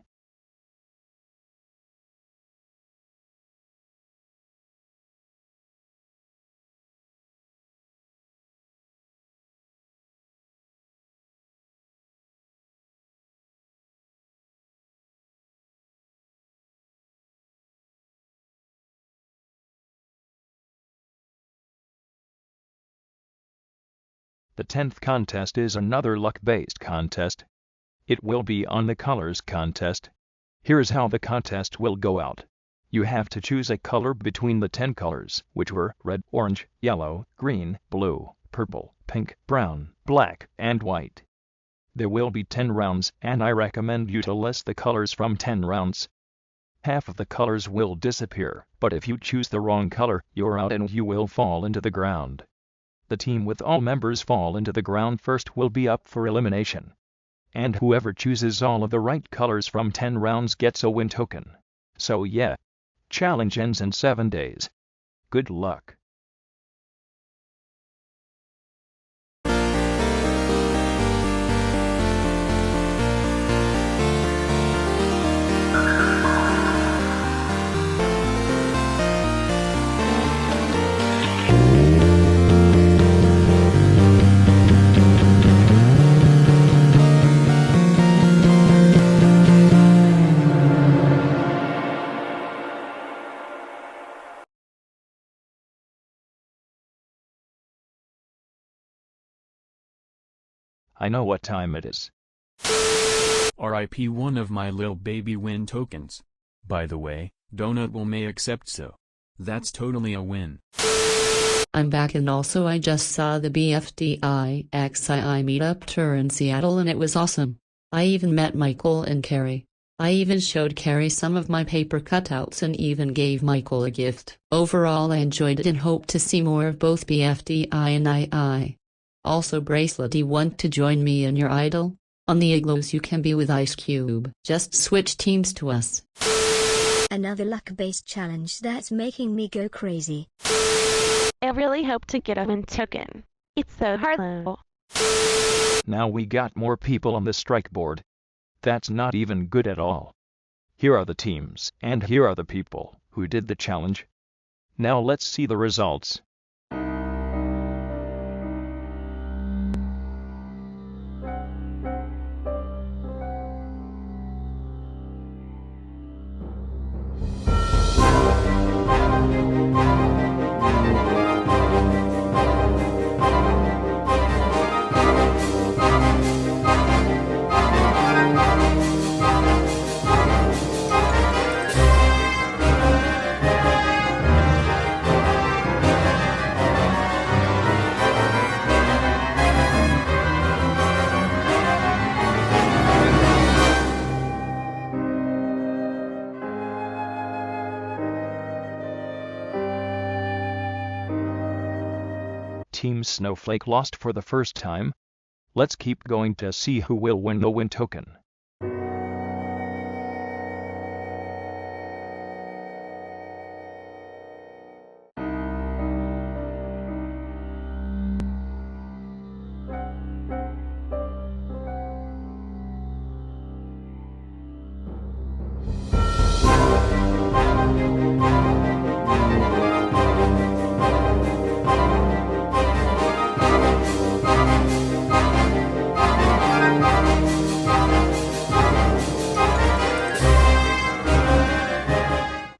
The 10th contest is another luck-based contest. It will be on the colors contest. Here's how the contest will go out. You have to choose a color between the 10 colors, which were red, orange, yellow, green, blue, purple, pink, brown, black, and white. There will be 10 rounds, and I recommend you to list the colors from 10 rounds. Half of the colors will disappear, but if you choose the wrong color, you're out and you will fall into the ground. The team with all members fall into the ground first will be up for elimination. And whoever chooses all of the right colors from 10 rounds gets a win token. So yeah. Challenge ends in 7 days. Good luck. I know what time it is. RIP one of my lil baby win tokens. By the way, Donut will may accept so. That's totally a win. I'm back and also I just saw the BFDI XII meetup tour in Seattle and it was awesome. I even met Michael and Carrie. I even showed Carrie some of my paper cutouts and even gave Michael a gift. Overall I enjoyed it and hope to see more of both BFDI and II. Also Bracelet, do you want to join me and your idol? On the Igloos you can be with Ice Cube. Just switch teams to us. Another luck-based challenge that's making me go crazy. I really hope to get a win token. It's so hard though. Now we got more people on the strike board. That's not even good at all. Here are the teams, and here are the people who did the challenge. Now let's see the results. Team Snowflake lost for the first time. Let's keep going to see who will win the win token.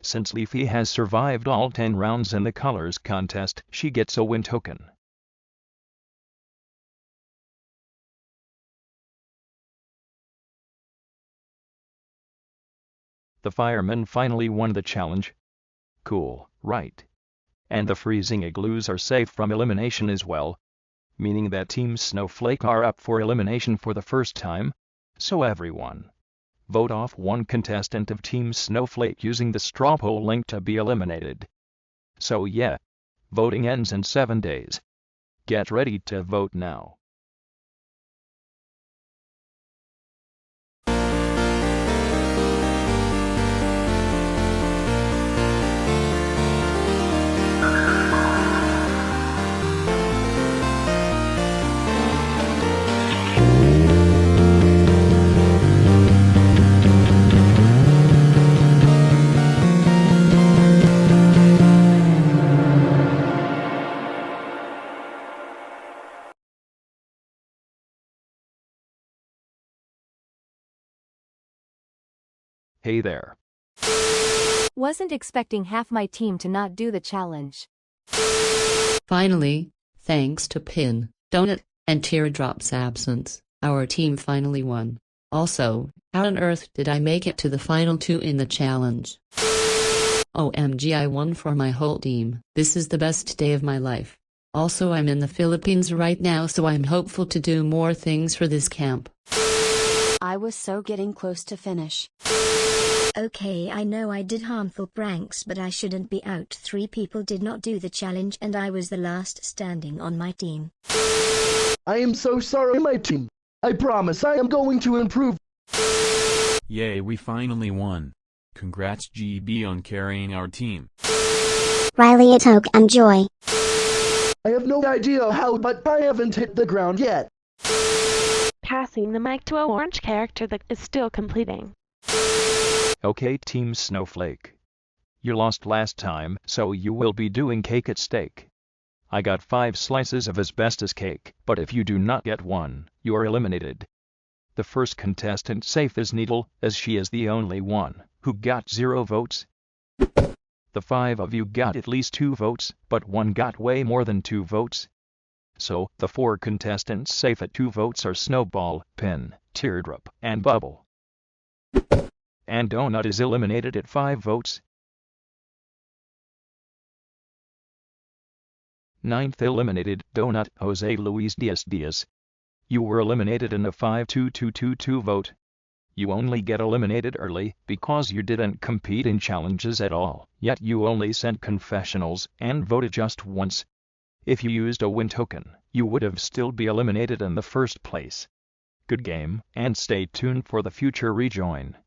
Since Leafy has survived all 10 rounds in the colors contest, she gets a win token. The firemen finally won the challenge. Cool, right? And the freezing igloos are safe from elimination as well, meaning that Team Snowflake are up for elimination for the first time. So everyone, vote off one contestant of Team Snowflake using the straw poll link to be eliminated. So yeah, voting ends in 7 days. Get ready to vote now. Hey there. Wasn't expecting half my team to not do the challenge. Finally, thanks to Pin, Donut, and Teardrop's absence, our team finally won. Also, how on earth did I make it to the final 2 in the challenge? OMG, I won for my whole team. This is the best day of my life. Also, I'm in the Philippines right now, so I'm hopeful to do more things for this camp. I was so getting close to finish. Okay, I know I did harmful pranks, but I shouldn't be out. 3 people did not do the challenge and I was the last standing on my team. I am so sorry, my team. I promise I am going to improve. Yay, we finally won. Congrats GB on carrying our team. Riley, it's Hope and Joy. I have no idea how, but I haven't hit the ground yet. Passing the mic to a orange character that is still completing. Okay, Team Snowflake. You lost last time, so you will be doing cake at stake. I got 5 slices of asbestos cake, but if you do not get one, you are eliminated. The first contestant safe is Needle, as she is the only one who got 0 votes. The 5 of you got at least 2 votes, but one got way more than 2 votes. So, the 4 contestants safe at 2 votes are Snowball, Pin, Teardrop, and Bubble. And Donut is eliminated at 5 votes. 9th eliminated, Donut, Jose Luis Diaz. You were eliminated in a 5-2-2-2-2 vote. You only get eliminated early, because you didn't compete in challenges at all, yet you only sent confessionals, and voted just once. If you used a win token, you would have still be eliminated in the first place. Good game, and stay tuned for the future rejoin.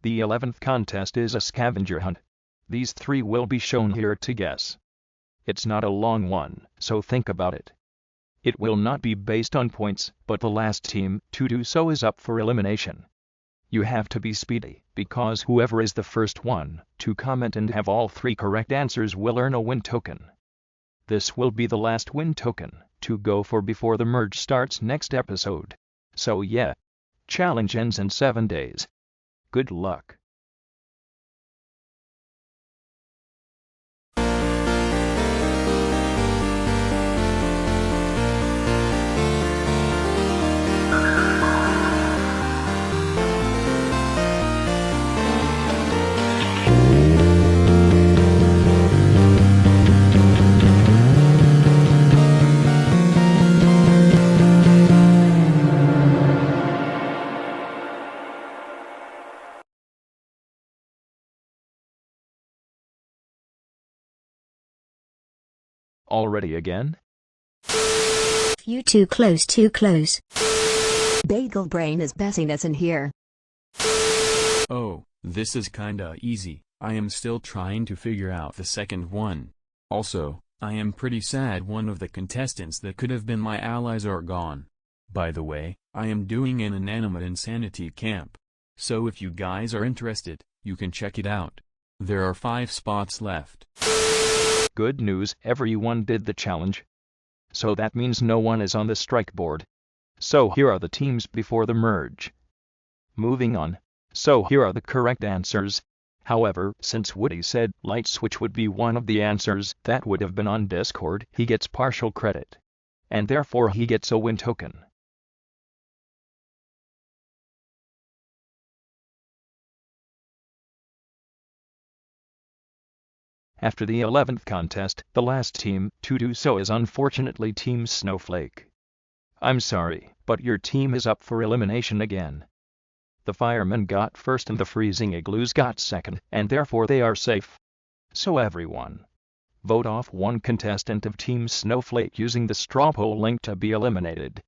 The 11th contest is a scavenger hunt. These 3 will be shown here to guess. It's not a long one, so think about it. It will not be based on points, but the last team to do so is up for elimination. You have to be speedy, because whoever is the first one to comment and have all 3 correct answers will earn a win token. This will be the last win token to go for before the merge starts next episode. So yeah, challenge ends in 7 days. Good luck. Already again? You too close, too close. Bagel Brain is besting us in here. Oh, this is kinda easy. I am still trying to figure out the second one. Also, I am pretty sad one of the contestants that could have been my allies are gone. By the way, I am doing an inanimate insanity camp. So if you guys are interested, you can check it out. There are 5 spots left. Good news, everyone did the challenge. So that means no one is on the strike board. So here are the teams before the merge. Moving on. So here are the correct answers. However, since Woody said light switch would be one of the answers that would have been on Discord, he gets partial credit. And therefore he gets a win token. After the 11th contest, the last team to do so is unfortunately Team Snowflake. I'm sorry, but your team is up for elimination again. The firemen got first and the freezing igloos got second, and therefore they are safe. So everyone, vote off one contestant of Team Snowflake using the straw poll link to be eliminated.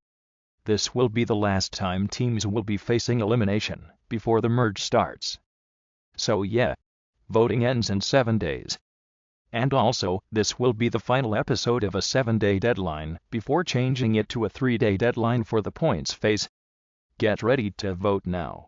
This will be the last time teams will be facing elimination before the merge starts. So yeah, voting ends in 7 days. And also, this will be the final episode of a 7-day deadline, before changing it to a 3-day deadline for the points phase. Get ready to vote now.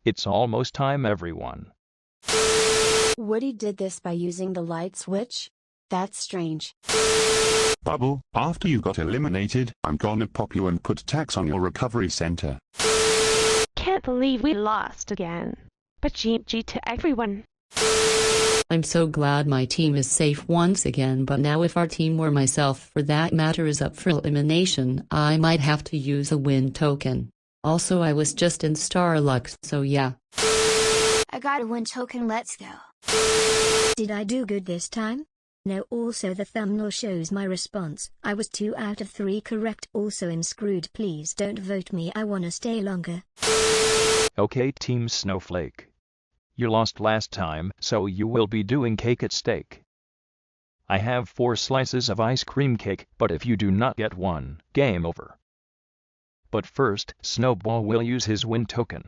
It's almost time, everyone. Woody did this by using the light switch? That's strange. Bubble, after you got eliminated, I'm gonna pop you and put tax on your recovery center. Can't believe we lost again. But GG to everyone. I'm so glad my team is safe once again, but now if our team or myself for that matter is up for elimination, I might have to use a win token. Also, I was just in Star Luck, so yeah. I got a win token, let's go. Did I do good this time? No, also the thumbnail shows my response. I was 2 out of 3 correct. Also I'm screwed. Please don't vote me, I wanna stay longer. Okay, Team Snowflake. You lost last time, so you will be doing cake at stake. I have 4 slices of ice cream cake, but if you do not get one, game over. But first, Snowball will use his win token.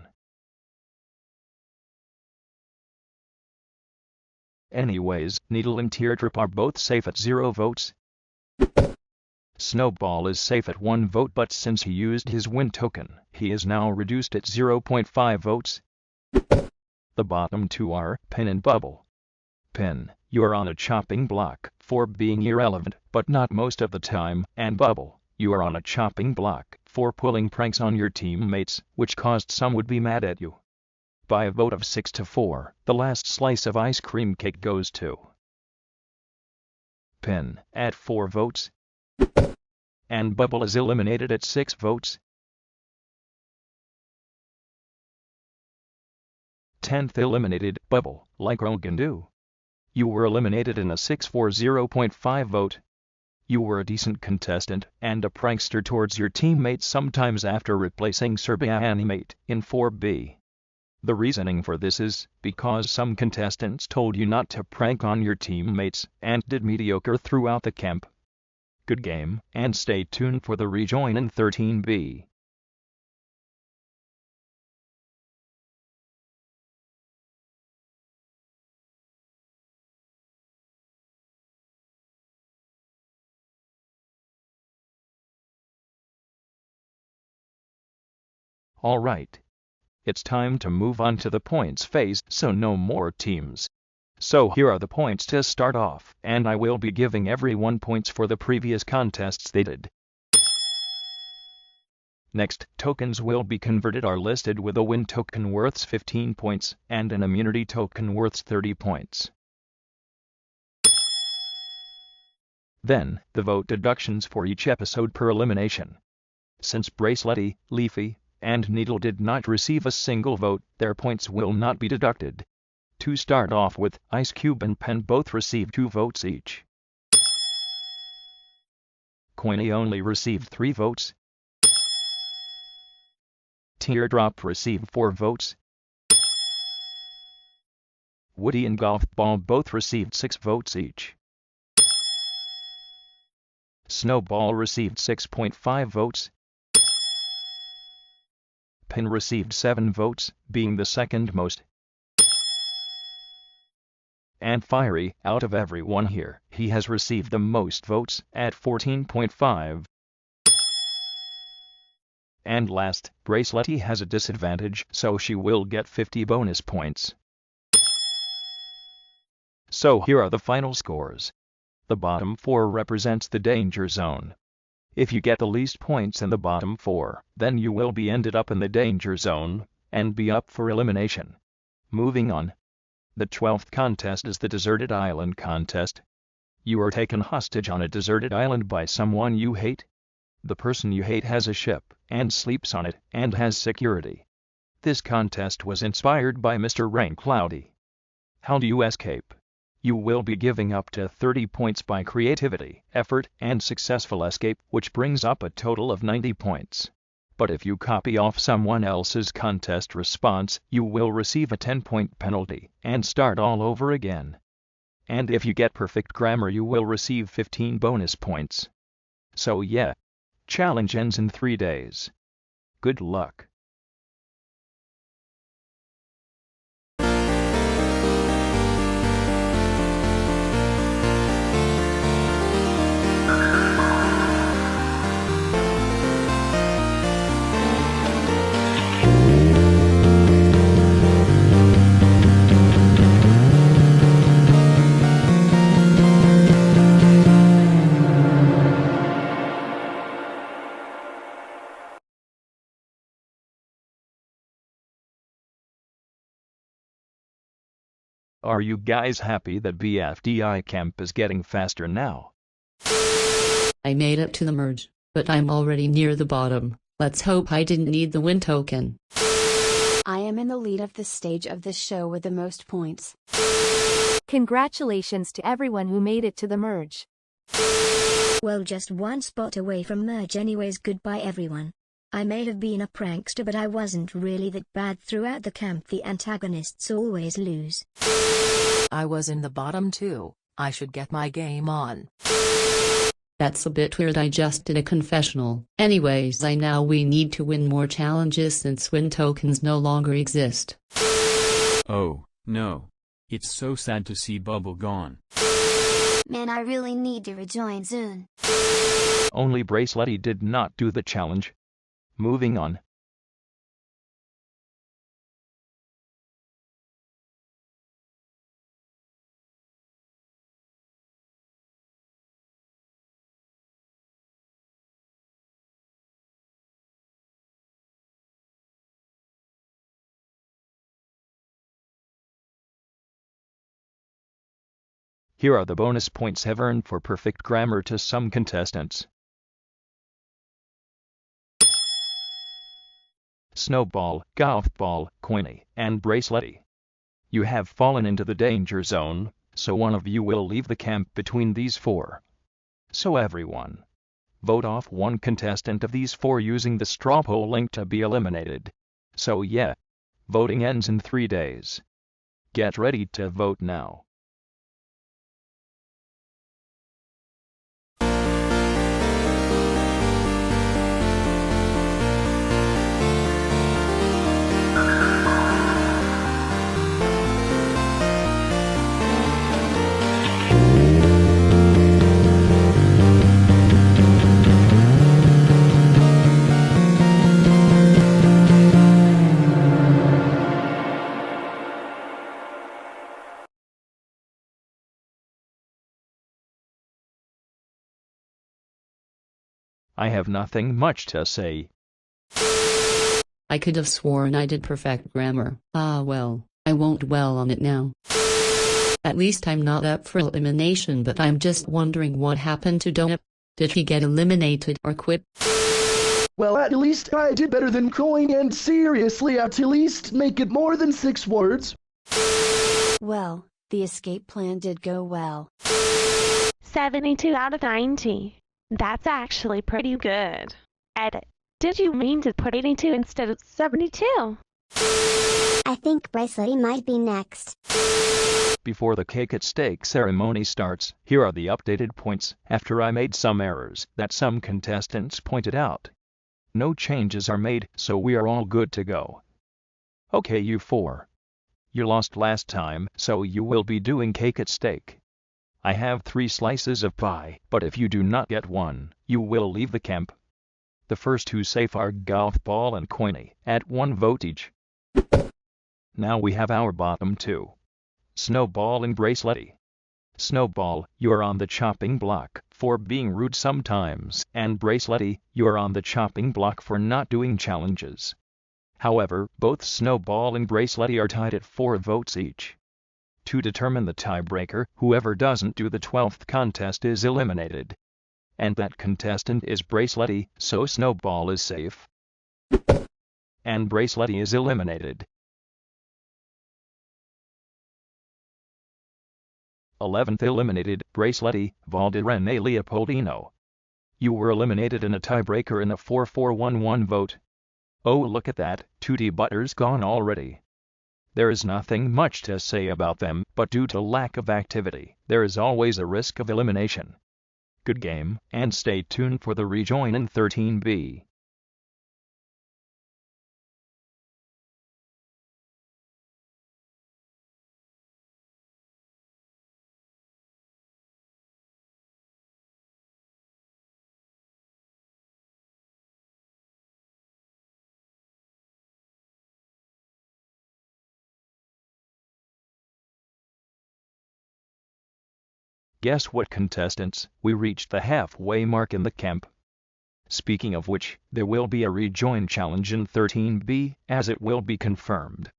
Anyways, Needle and Teardrop are both safe at 0 votes. Snowball is safe at 1 vote, but since he used his win token, he is now reduced at 0.5 votes. The bottom 2 are Pin and Bubble. Pin, you are on a chopping block for being irrelevant, but not most of the time, and Bubble, you are on a chopping block for pulling pranks on your teammates, which caused some would be mad at you. By a vote of 6-4, the last slice of ice cream cake goes to Pin at 4 votes, and Bubble is eliminated at 6 votes. 10th eliminated, Bubble, like Rogan do. You were eliminated in a 6-4 vote. You were a decent contestant and a prankster towards your teammates sometimes after replacing Serbia Animate in 4B. The reasoning for this is because some contestants told you not to prank on your teammates and did mediocre throughout the camp. Good game, and stay tuned for the rejoin in 13B. Alright. It's time to move on to the points phase, so no more teams. So here are the points to start off, and I will be giving everyone points for the previous contests they did. Next, tokens will be converted are listed with a win token worth 15 points, and an immunity token worth 30 points. Then, the vote deductions for each episode per elimination. Since Bracelety, Leafy, and Needle did not receive a single vote, their points will not be deducted. To start off with, Ice Cube and Pen both received 2 votes each. Coiny only received 3 votes. Teardrop received 4 votes. Woody and Golf Ball both received 6 votes each. Snowball received 6.5 votes. Pin received 7 votes, being the second most. And Fiery, out of everyone here, he has received the most votes, at 14.5. And last, Bracelety has a disadvantage, so she will get 50 bonus points. So here are the final scores. The bottom 4 represents the danger zone. If you get the least points in the bottom 4, then you will be ended up in the danger zone, and be up for elimination. Moving on. The 12th contest is the Deserted Island contest. You are taken hostage on a deserted island by someone you hate. The person you hate has a ship, and sleeps on it, and has security. This contest was inspired by Mr. Rain Cloudy. How do you escape? You will be giving up to 30 points by creativity, effort, and successful escape, which brings up a total of 90 points. But if you copy off someone else's contest response, you will receive a 10-point penalty and start all over again. And if you get perfect grammar, you will receive 15 bonus points. So yeah, challenge ends in 3 days. Good luck. Are you guys happy that BFDI Camp is getting faster now? I made it to the merge, but I'm already near the bottom. Let's hope I didn't need the win token. I am in the lead of this stage of the show with the most points. Congratulations to everyone who made it to the merge. Well, just one spot away from merge anyways. Goodbye everyone. I may have been a prankster, but I wasn't really that bad throughout the camp. The antagonists always lose. I was in the bottom too. I should get my game on. That's a bit weird. I just did a confessional. Anyways, we need to win more challenges since win tokens no longer exist. Oh, no. It's so sad to see Bubble gone. Man, I really need to rejoin soon. Only Bracelety did not do the challenge. Moving on. Here are the bonus points have earned for perfect grammar to some contestants. Snowball, Golf Ball, Coiny, and Bracelety. You have fallen into the danger zone, so one of you will leave the camp between these 4. So everyone, vote off one contestant of these 4 using the straw poll link to be eliminated. So yeah, voting ends in 3 days. Get ready to vote now. I have nothing much to say. I could have sworn I did perfect grammar. Ah well, I won't dwell on it now. At least I'm not up for elimination, but I'm just wondering what happened to Donut. Did he get eliminated or quit? Well, at least I did better than Coin, and seriously, at least make it more than 6 words. Well, the escape plan did go well. 72 out of 90. That's actually pretty good. Edit. Did you mean to put 82 instead of 72? I think Bracelety might be next. Before the cake at stake ceremony starts, here are the updated points after I made some errors that some contestants pointed out. No changes are made, so we are all good to go. Okay, you 4. You lost last time, so you will be doing cake at stake. I have 3 slices of pie, but if you do not get one, you will leave the camp. The first 2 safe are Golf Ball and Coiny, at 1 vote each. Now we have our bottom 2. Snowball and Bracelety. Snowball, you are on the chopping block for being rude sometimes, and Bracelety, you are on the chopping block for not doing challenges. However, both Snowball and Bracelety are tied at 4 votes each. To determine the tiebreaker, whoever doesn't do the 12th contest is eliminated. And that contestant is Bracelety, so Snowball is safe. and Bracelety is eliminated. 11th eliminated, Bracelety, Valdirene Leopoldino. You were eliminated in a tiebreaker in a 4-4-1-1 vote. Oh, look at that, Tutti Butter's gone already. There is nothing much to say about them, but due to lack of activity, there is always a risk of elimination. Good game, and stay tuned for the rejoin in 13B. Guess what, contestants, we reached the halfway mark in the camp. Speaking of which, there will be a rejoin challenge in 13B, as it will be confirmed.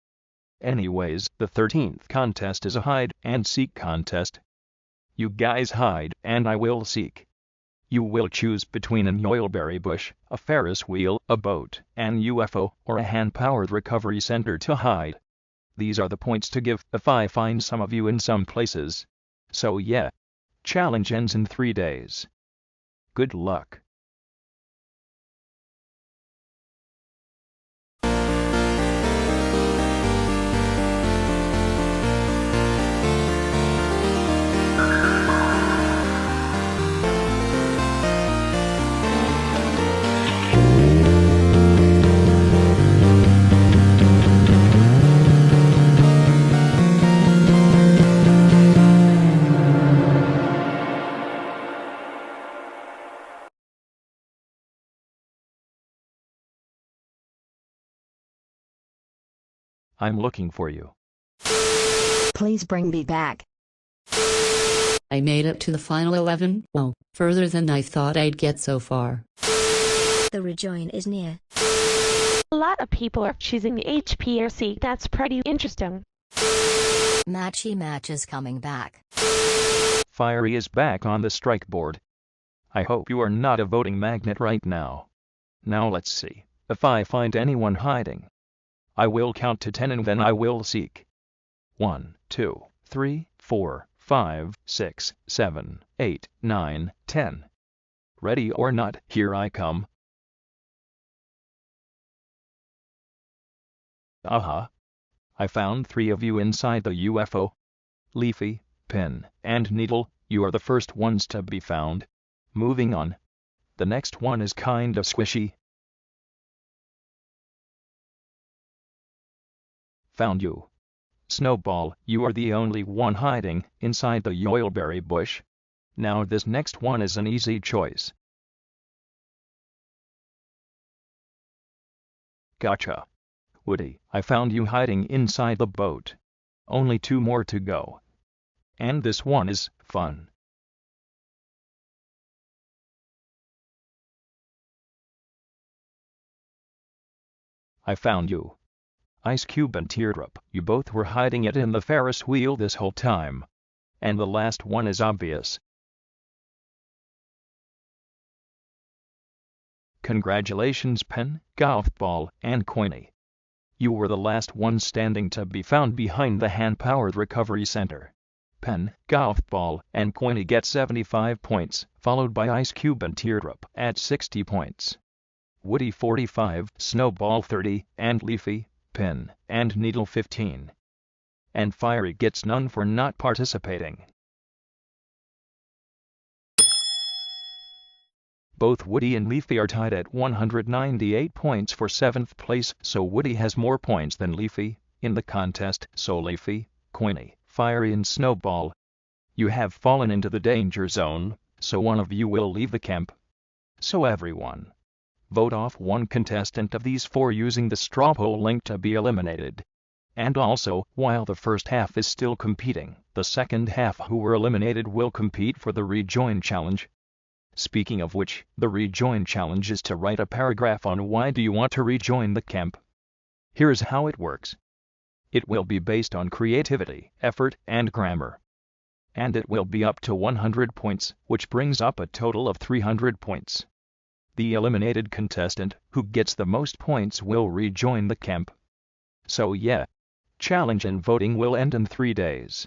Anyways, the 13th contest is a hide and seek contest. You guys hide, and I will seek. You will choose between an oilberry bush, a Ferris wheel, a boat, an UFO, or a hand-powered recovery center to hide. These are the points to give if I find some of you in some places. So yeah. Challenge ends in 3 days. Good luck. I'm looking for you. Please bring me back. I made it to the final 11. Wow, further than I thought I'd get so far. The rejoin is near. A lot of people are choosing the HPRC. That's pretty interesting. Matchy Match is coming back. Fiery is back on the strike board. I hope you are not a voting magnet right now. Now let's see if I find anyone hiding. I will count to 10 and then I will seek. 1, 2, 3, 4, 5, 6, 7, 8, 9, 10. Ready or not, here I come. Aha! I found 3 of you inside the UFO. Leafy, Pin, and Needle, you are the first ones to be found. Moving on. The next one is kinda squishy. Found you. Snowball, you are the only one hiding inside the oilberry bush. Now this next one is an easy choice. Gotcha. Woody, I found you hiding inside the boat. Only 2 more to go. And this one is fun. I found you. Ice Cube and Teardrop, you both were hiding it in the Ferris wheel this whole time. And the last one is obvious. Congratulations, Pen, Golf Ball, and Coiny. You were the last one standing to be found behind the hand-powered recovery center. Pen, Golf Ball, and Coiny get 75 points, followed by Ice Cube and Teardrop at 60 points. Woody 45, Snowball 30, and Leafy, Pin, and Needle 15. And Fiery gets none for not participating. Both Woody and Leafy are tied at 198 points for 7th place, so Woody has more points than Leafy in the contest, so Leafy, Coiny, Fiery and Snowball, you have fallen into the danger zone, so one of you will leave the camp. So everyone, vote off one contestant of these 4 using the straw poll link to be eliminated. And also, while the first half is still competing, the second half who were eliminated will compete for the rejoin challenge. Speaking of which, the rejoin challenge is to write a paragraph on why do you want to rejoin the camp. Here's how it works. It will be based on creativity, effort, and grammar. And it will be up to 100 points, which brings up a total of 300 points. The eliminated contestant who gets the most points will rejoin the camp. So yeah, challenge and voting will end in 3 days.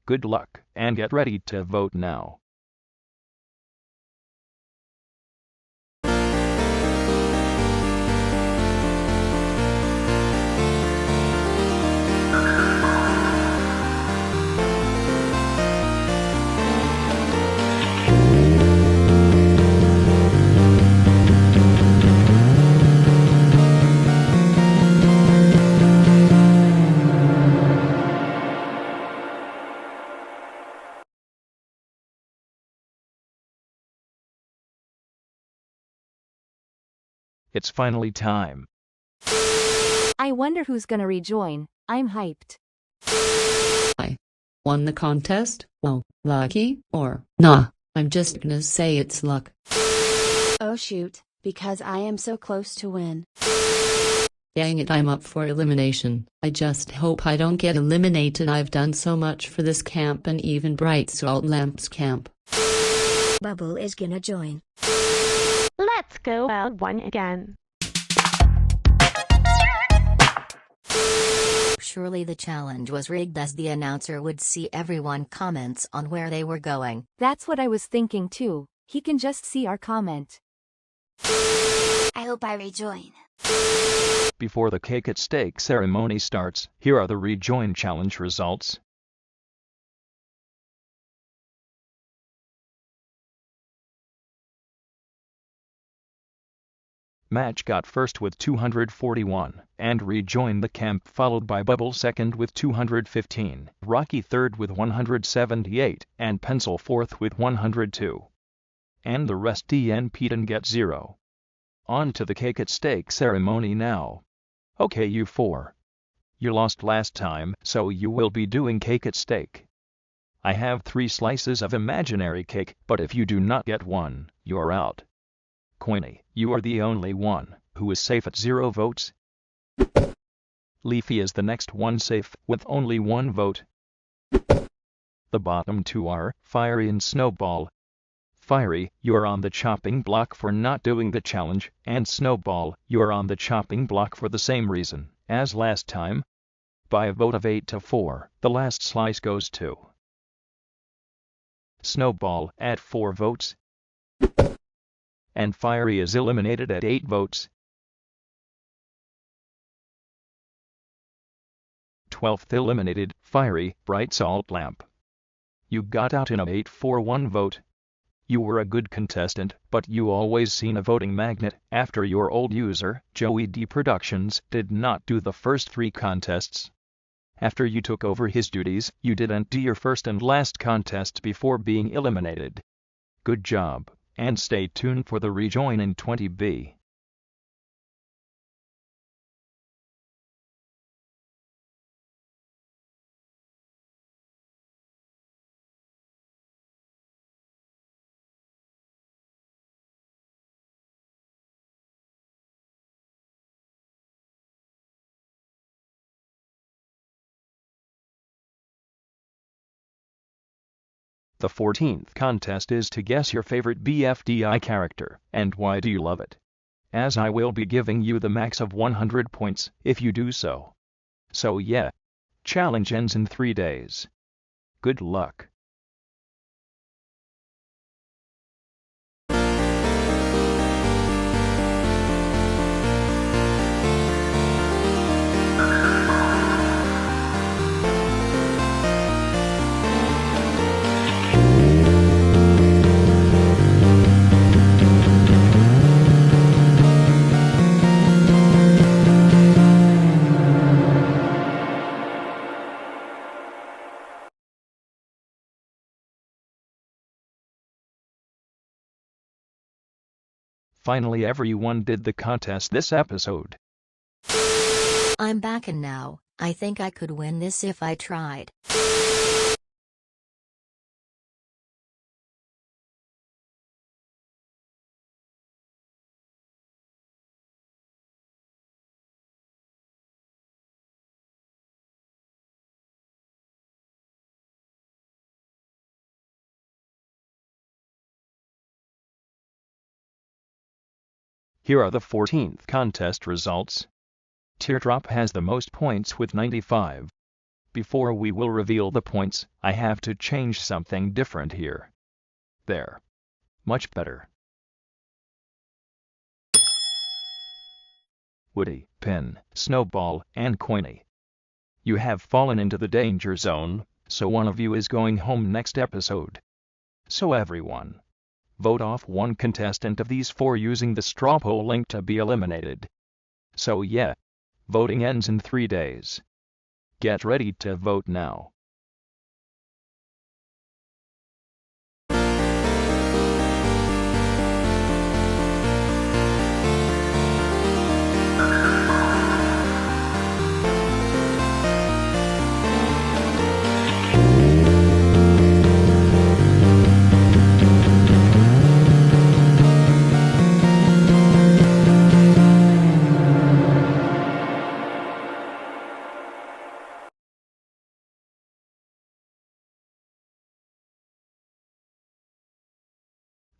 Good luck, and get ready to vote now. It's finally time. I wonder who's gonna rejoin. I'm hyped. I won the contest? Well, lucky, or nah, I'm just gonna say it's luck. Oh shoot, because I am so close to win. Dang it, I'm up for elimination. I just hope I don't get eliminated. I've done so much for this camp and even Bright Salt Lamp's camp. Bubble is gonna join. Let's go round 1 again. Surely the challenge was rigged, as the announcer would see everyone comments on where they were going. That's what I was thinking too. He can just see our comment. I hope I rejoin. Before the cake at stake ceremony starts, here are the rejoin challenge results. Match got first with 241, and rejoined the camp, followed by Bubble second with 215, Rocky third with 178, and Pencil fourth with 102. And the rest DNP'd and get 0. On to the cake at stake ceremony now. Okay, you 4. You lost last time, so you will be doing cake at stake. I have 3 slices of imaginary cake, but if you do not get one, you're out. Coiny, you are the only one who is safe at 0 votes. Leafy is the next one safe with only 1 vote. The bottom 2 are Fiery and Snowball. Fiery, you're on the chopping block for not doing the challenge, and Snowball, you're on the chopping block for the same reason as last time. By a vote of 8-4, the last slice goes to Snowball at 4 votes. And Fiery is eliminated at 8 votes. 12th eliminated, Fiery, Bright Salt Lamp. You got out in a 8-4-1 vote. You were a good contestant, but you always seen a voting magnet after your old user, Joey D Productions, did not do the first 3 contests. After you took over his duties, you didn't do your first and last contest before being eliminated. Good job. And stay tuned for the rejoin in 20B. The 14th contest is to guess your favorite BFDI character, and why do you love it? As I will be giving you the max of 100 points if you do so. So yeah, challenge ends in 3 days. Good luck. Finally, everyone did the contest this episode. I'm back, and now I think I could win this if I tried. Here are the 14th contest results. Teardrop has the most points with 95. Before we will reveal the points, I have to change something different here. There. Much better. Woody, Pin, Snowball, and Coiny. You have fallen into the danger zone, so one of you is going home next episode. So everyone, vote off one contestant of these 4 using the straw poll link to be eliminated. So yeah, voting ends in 3 days. Get ready to vote now.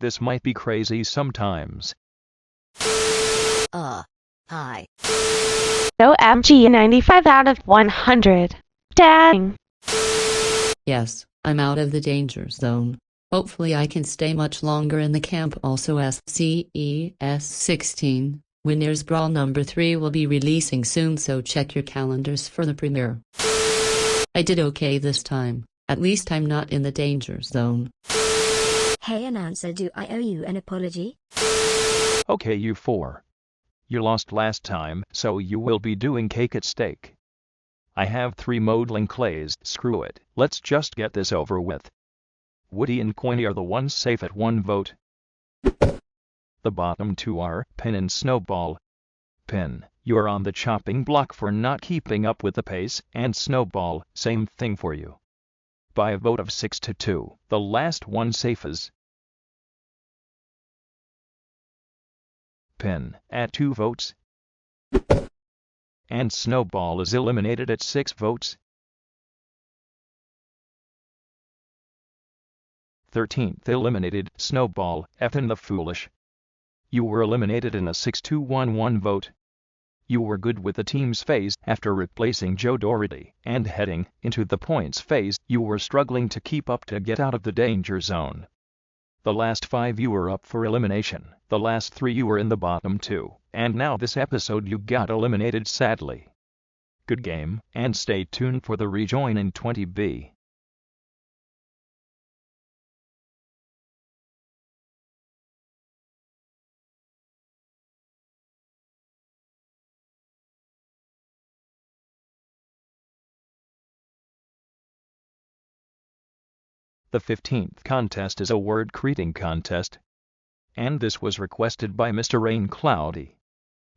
This might be crazy sometimes. Hi. OMG 95 out of 100. Dang. Yes, I'm out of the danger zone. Hopefully I can stay much longer in the camp. Also SCES 16, Winners Brawl number 3 will be releasing soon, so check your calendars for the premiere. I did okay this time. At least I'm not in the danger zone. Hey announcer, do I owe you an apology? Okay, you 4. You lost last time, so you will be doing cake at stake. I have 3 modeling clays. Screw it, let's just get this over with. Woody and Coiny are the ones safe at 1 vote. The bottom 2 are Pin and Snowball. Pin, you are on the chopping block for not keeping up with the pace, and Snowball, same thing for you. By a vote of 6-2, the last one safe is Pin at 2 votes, and Snowball is eliminated at 6 votes. 13th eliminated, Snowball, Ethan the Foolish. You were eliminated in a 6-1-1 vote. You were good with the team's phase after replacing Joe Doherty, and heading into the points phase, you were struggling to keep up to get out of the danger zone. The last 5 you were up for elimination, the last 3 you were in the bottom 2, and now this episode you got eliminated sadly. Good game, and stay tuned for the rejoin in 20B. The 15th contest is a word creating contest, and this was requested by Mr. Rain Cloudy.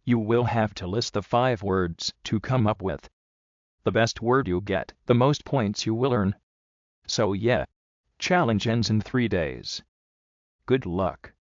You will have to list the 5 words to come up with. The best word you get, the most points you will earn. So yeah, challenge ends in 3 days. Good luck.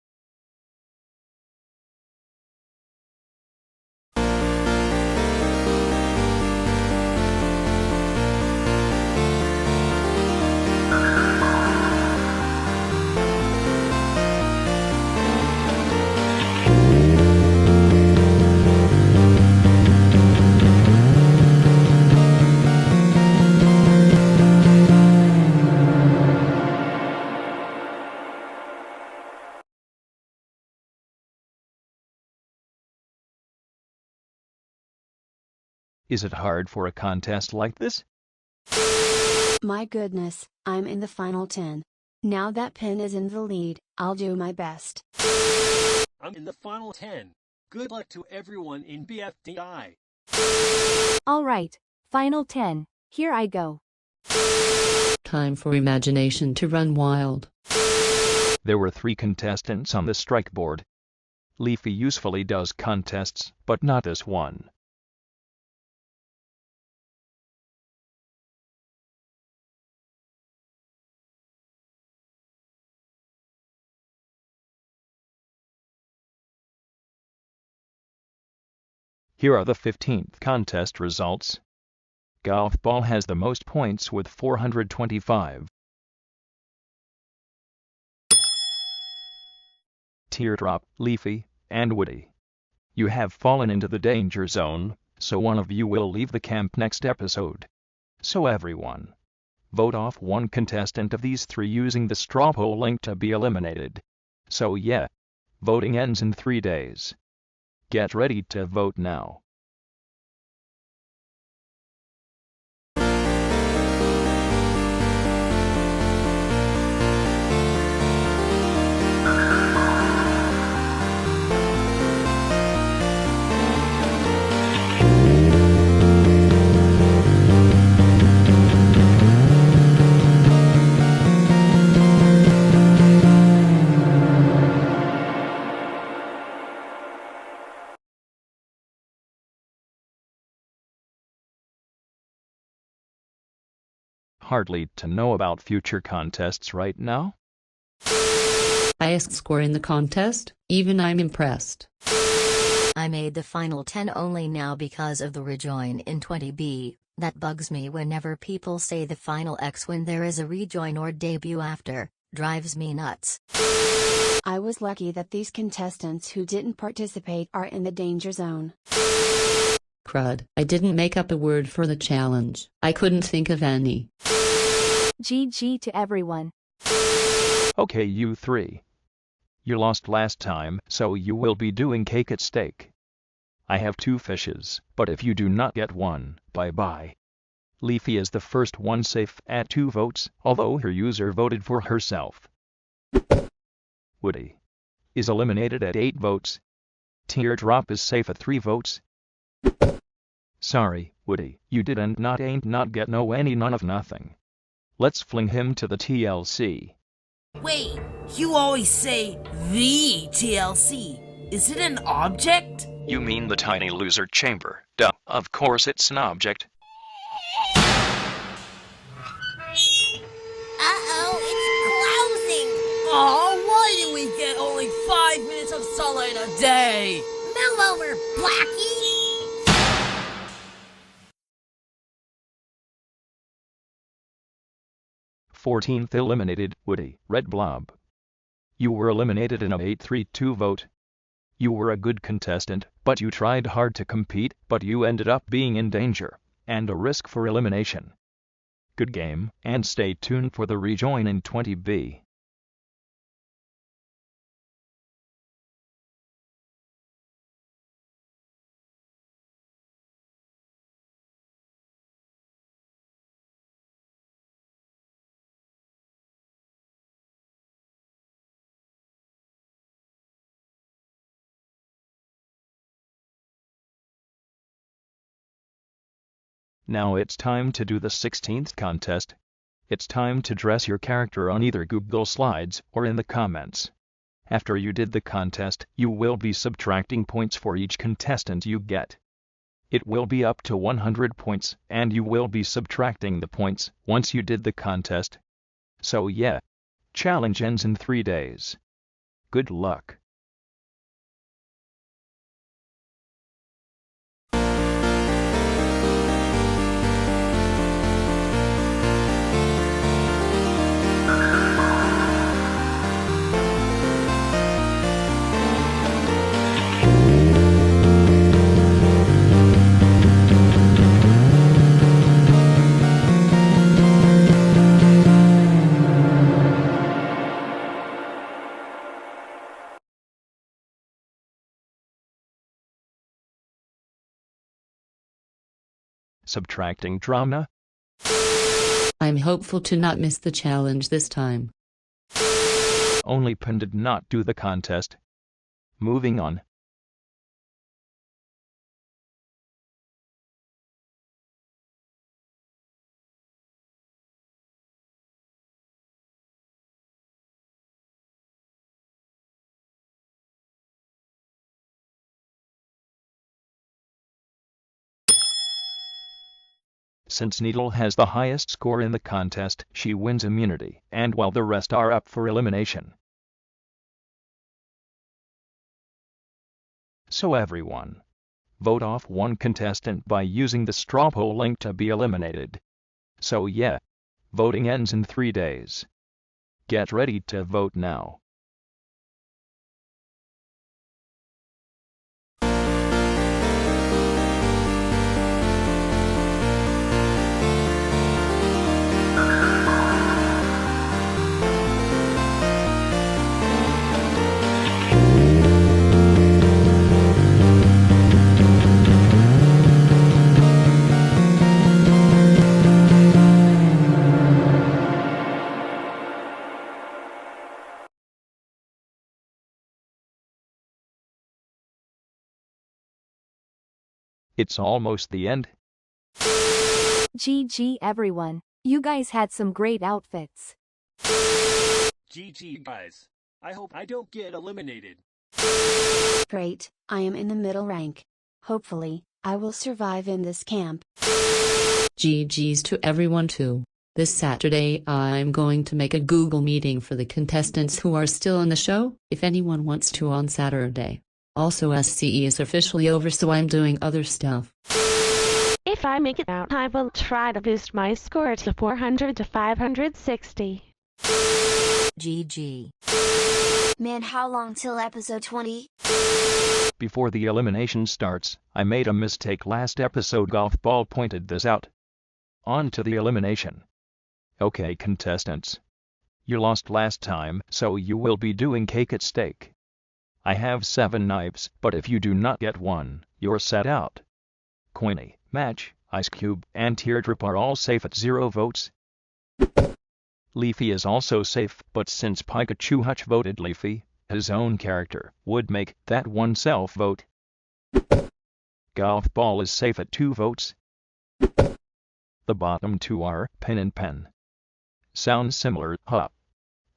Is it hard for a contest like this? My goodness, I'm in the final 10. Now that Pin is in the lead, I'll do my best. I'm in the final 10. Good luck to everyone in BFDI. Alright, final 10, here I go. Time for imagination to run wild. There were 3 contestants on the strike board. Leafy usefully does contests, but not this one. Here are the 15th contest results. Golf Ball has the most points with 425. Teardrop, Leafy, and Woody You have fallen into the danger zone, so one of you will leave the camp next episode. So everyone, vote off one contestant of these three using the straw poll link to be eliminated. So yeah, voting ends in 3 days. Get ready to vote now. Hardly to know about future contests right now? Highest score in the contest? Even I'm impressed. I made the final 10 only now because of the rejoin in 20B. That bugs me whenever people say the final X when there is a rejoin or debut after. Drives me nuts. I was lucky that these contestants who didn't participate are in the danger zone. Crud, I didn't make up a word for the challenge. I couldn't think of any. GG to everyone. Okay, you three. You lost last time, so you will be doing cake at stake. I have 2 fishes, but if you do not get one, bye-bye. Leafy is the first one safe at 2 votes, although her user voted for herself. Woody is eliminated at 8 votes. Teardrop is safe at 3 votes. Sorry, Woody, you didn't ain't not get none of nothing. Let's fling him to the TLC. Wait, you always say the TLC. Is it an object? You mean the tiny loser chamber? Duh, of course it's an object. Uh-oh, it's closing! Oh, why do we get only 5 minutes of sunlight a day? Move over, Blackie! 14th eliminated, Woody, Red Blob. You were eliminated in a 8-3-2 vote. You were a good contestant, but you tried hard to compete, but you ended up being in danger, and a risk for elimination. Good game, and stay tuned for the rejoin in 20B. Now it's time to do the 16th contest. It's time to dress your character on either Google Slides or in the comments. After you did the contest, you will be subtracting points for each contestant you get. It will be up to 100 points, and you will be subtracting the points once you did the contest. So yeah, challenge ends in 3 days. Good luck. Subtracting drama? I'm hopeful to not miss the challenge this time. Only Pin did not do the contest. Moving on. Since Needle has the highest score in the contest, she wins immunity, and while the rest are up for elimination. So everyone, vote off one contestant by using the straw poll link to be eliminated. So yeah, voting ends in 3 days. Get ready to vote now. It's almost the end. GG everyone. You guys had some great outfits. GG guys. I hope I don't get eliminated. Great, I am in the middle rank. Hopefully, I will survive in this camp. GG's to everyone too. This Saturday I'm going to make a Google meeting for the contestants who are still in the show, if anyone wants to on Saturday. Also SCE is officially over, so I'm doing other stuff. If I make it out, I will try to boost my score to 400 to 560. GG. Man, how long till episode 20? Before the elimination starts, I made a mistake last episode. Golf Ball pointed this out. On to the elimination. Okay, contestants. You lost last time, so you will be doing cake at stake. I have 7 knives, but if you do not get one, you're set out. Coiny, Match, Ice Cube, and Teardrop are all safe at 0 votes. Leafy is also safe, but since Pikachu Hutch voted Leafy, his own character would make that one self-vote. Golf Ball is safe at 2 votes. The bottom 2 are Pin and Pen. Sounds similar, huh?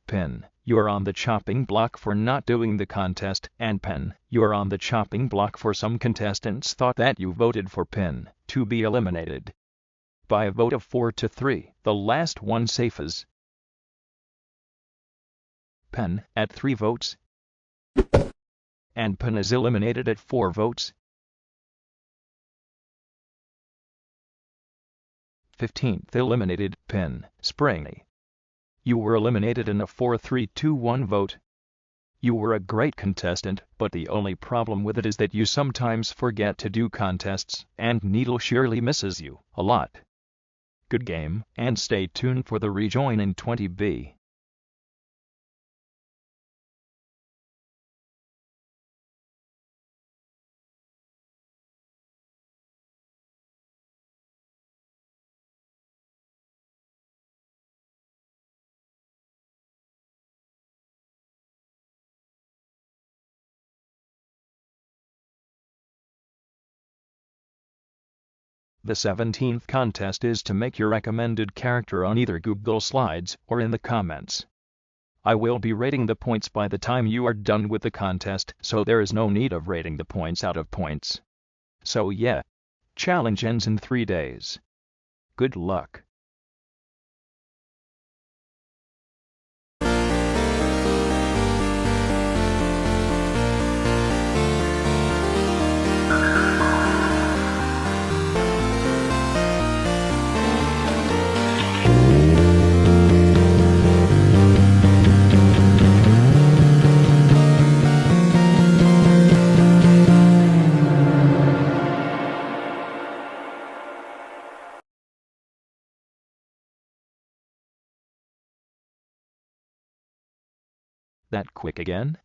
Pin, you're on the chopping block for not doing the contest, and Pen, you're on the chopping block for some contestants thought that you voted for Pin to be eliminated. By a vote of 4 to 3, the last one safe is Pen at 3 votes. And Pen is eliminated at 4 votes. 15th eliminated, Pin, Springy. You were eliminated in a 4-3-2-1 vote. You were a great contestant, but the only problem with it is that you sometimes forget to do contests, and Needle surely misses you a lot. Good game, and stay tuned for the rejoin in 20B. The 17th contest is to make your recommended character on either Google Slides or in the comments. I will be rating the points by the time you are done with the contest, so there is no need of rating the points out of points. So yeah, challenge ends in 3 days. Good luck. That quick again?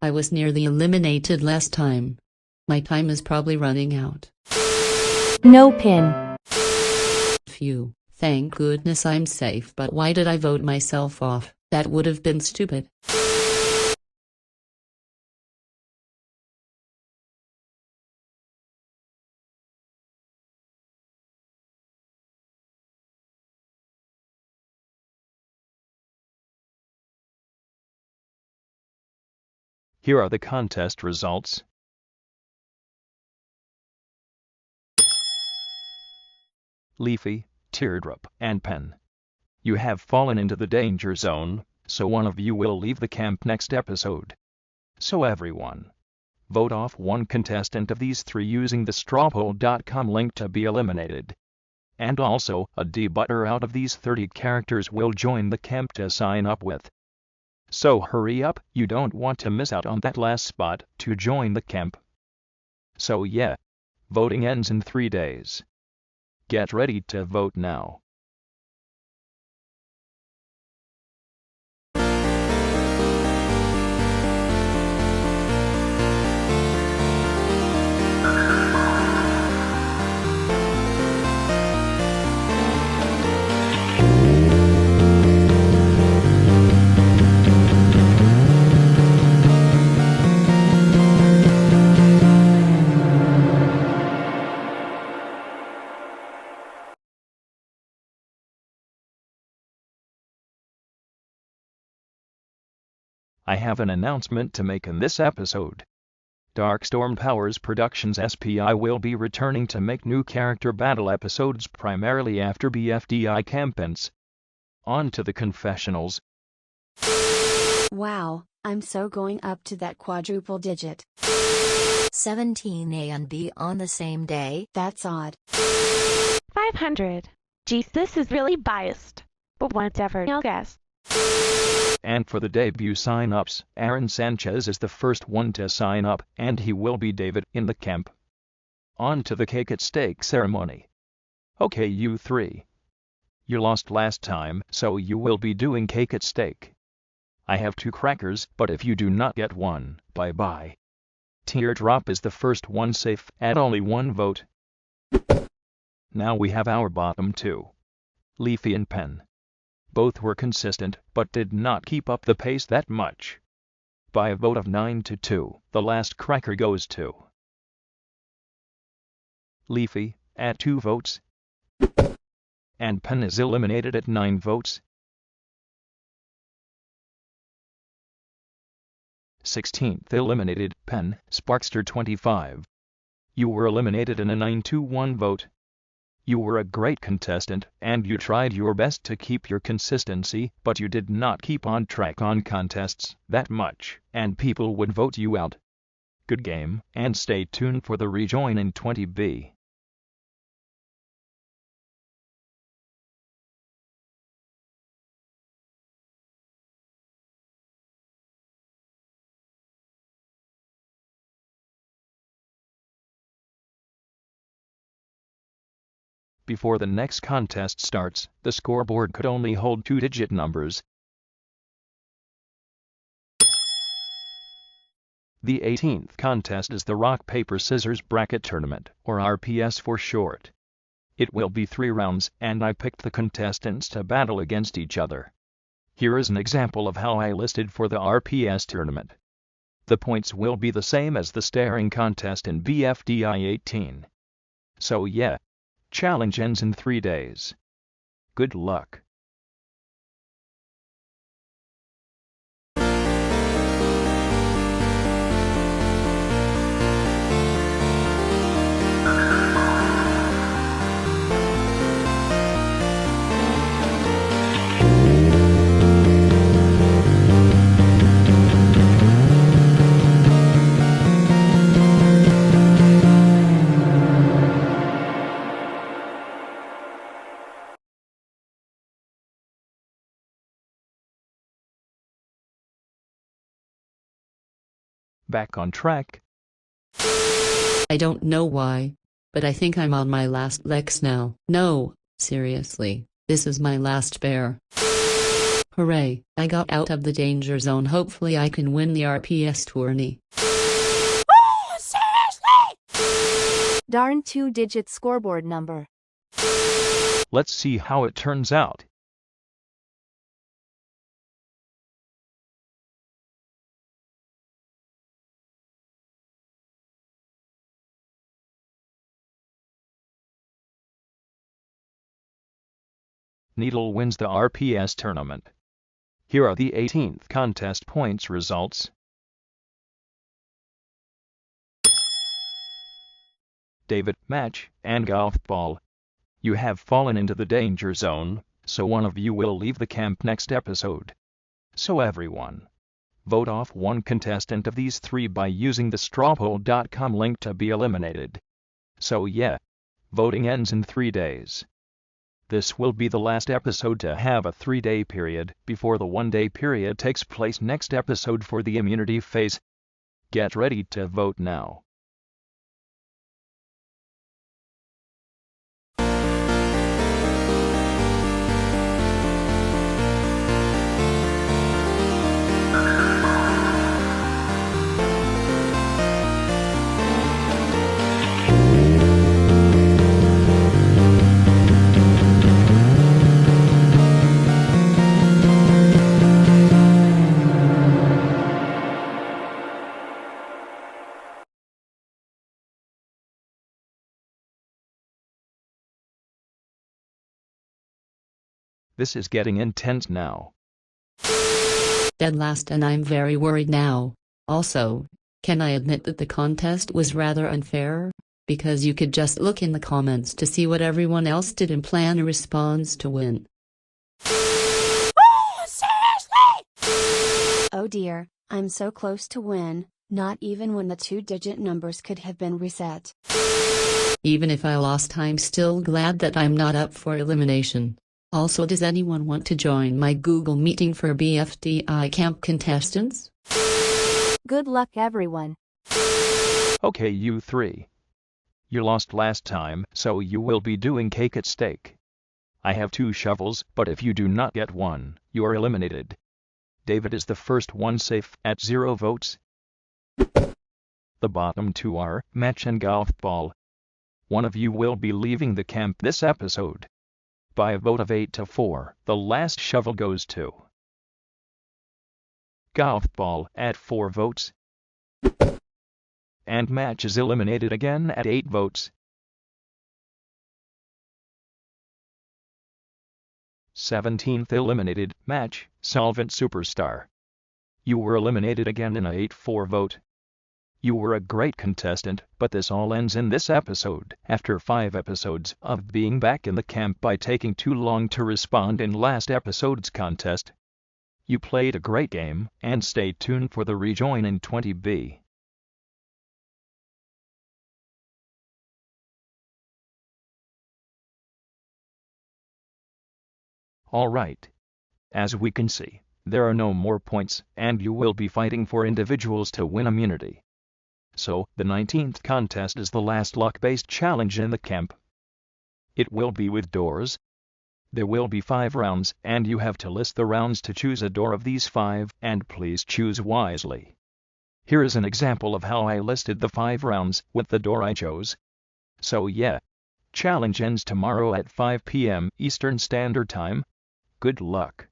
I was nearly eliminated last time. My time is probably running out. No Pin. Phew, thank goodness I'm safe, but why did I vote myself off? That would have been stupid. Here are the contest results. Leafy, Teardrop, and Pen. You have fallen into the danger zone, so one of you will leave the camp next episode. So everyone, vote off one contestant of these 3 using the strawpoll.com link to be eliminated. And also, a debutter out of these 30 characters will join the camp to sign up with. So hurry up, you don't want to miss out on that last spot to join the camp. So yeah, voting ends in 3 days. Get ready to vote now. I have an announcement to make in this episode. DarkStormPowerz Productions SPI will be returning to make new character battle episodes primarily after BFDI Camp ends. On to the confessionals. Wow, I'm so going up to that quadruple digit. 17A and B on the same day? That's odd. 500. Geez, this is really biased. But whatever, I'll guess. And for the debut sign-ups, Aaron Sanchez is the first one to sign up, and he will be David in the camp. On to the cake at stake ceremony. Okay, you three. You lost last time, so you will be doing cake at stake. I have 2 crackers, but if you do not get one, bye-bye. Teardrop is the first one safe, at only 1 vote. Now we have our bottom 2. Leafy and Pen. Both were consistent, but did not keep up the pace that much. By a vote of 9-2, the last cracker goes to Leafy, at 2 votes. And Pen is eliminated at 9 votes. 16th eliminated, Pen, Sparkster 25. You were eliminated in a 9-1 vote. You were a great contestant, and you tried your best to keep your consistency, but you did not keep on track on contests that much, and people would vote you out. Good game, and stay tuned for the rejoin in 20B. Before the next contest starts, the scoreboard could only hold 2-digit numbers. The 18th contest is the Rock Paper Scissors Bracket Tournament, or RPS for short. It will be 3 rounds, and I picked the contestants to battle against each other. Here is an example of how I listed for the RPS tournament. The points will be the same as the staring contest in BFDI 18. So yeah. Challenge ends in 3 days. Good luck. Back on track. I don't know why, but I think I'm on my last legs now. No, seriously, this is my last bear. Hooray, I got out of the danger zone. Hopefully I can win the RPS tourney. Oh, seriously? Darn 2-digit scoreboard number. Let's see how it turns out. Needle wins the RPS tournament. Here are the 18th contest points results. David, Match, and Golf Ball. You have fallen into the danger zone, so one of you will leave the camp next episode. So everyone, vote off one contestant of these 3 by using the strawpoll.com link to be eliminated. So yeah, voting ends in 3 days. This will be the last episode to have a 3-day period, before the 1-day period takes place next episode for the immunity phase. Get ready to vote now. This is getting intense now. dead last and I'm very worried now. Also, can I admit that the contest was rather unfair? Because you could just look in the comments to see what everyone else did and plan a response to win. Oh dear, I'm so close to win, not even when the two-digit numbers could have been reset. Even if I lost, I'm still glad that I'm not up for elimination. Also, does anyone want to join my Google meeting for BFDI Camp contestants? Good luck everyone. Okay, you three. You lost last time, so you will be doing cake at stake. I have 2 shovels, but if you do not get one, you are eliminated. David is the first one safe at 0 votes. The bottom 2 are Match and Golf Ball. One of you will be leaving the camp this episode. By a vote of 8-4, the last shovel goes to Golf Ball at 4 votes. And Match is eliminated again at 8 votes. 17th eliminated, Match, Solvent Superstar. You were eliminated again in a 8-4 vote. You were a great contestant, but this all ends in this episode, after 5 episodes of being back in the camp by taking too long to respond in last episode's contest. You played a great game, and stay tuned for the rejoin in 20B. Alright. As we can see, there are no more points, and you will be fighting for individuals to win immunity. So, the 19th contest is the last luck-based challenge in the camp. It will be with doors. There will be 5 rounds, and you have to list the rounds to choose a door of these 5, and please choose wisely. Here is an example of how I listed the 5 rounds with the door I chose. So yeah. Challenge ends tomorrow at 5 p.m. Eastern Standard Time. Good luck.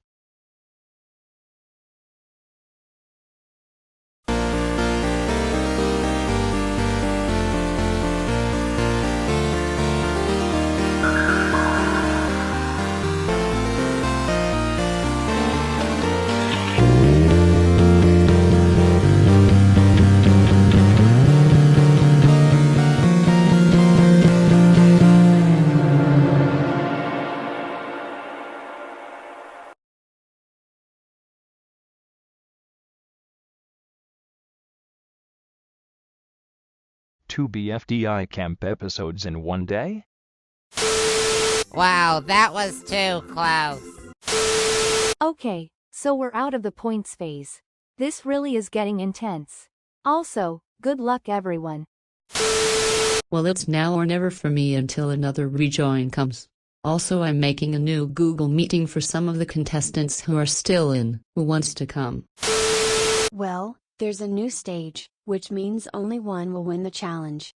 Two BFDI Camp episodes in one day? Wow, that was too close. Okay, so we're out of the points phase. This really is getting intense. Also, good luck everyone. Well, it's now or never for me until another rejoin comes. Also, I'm making a new Google meeting for some of the contestants who are still in. Who wants to come? Well, there's a new stage, which means only one will win the challenge.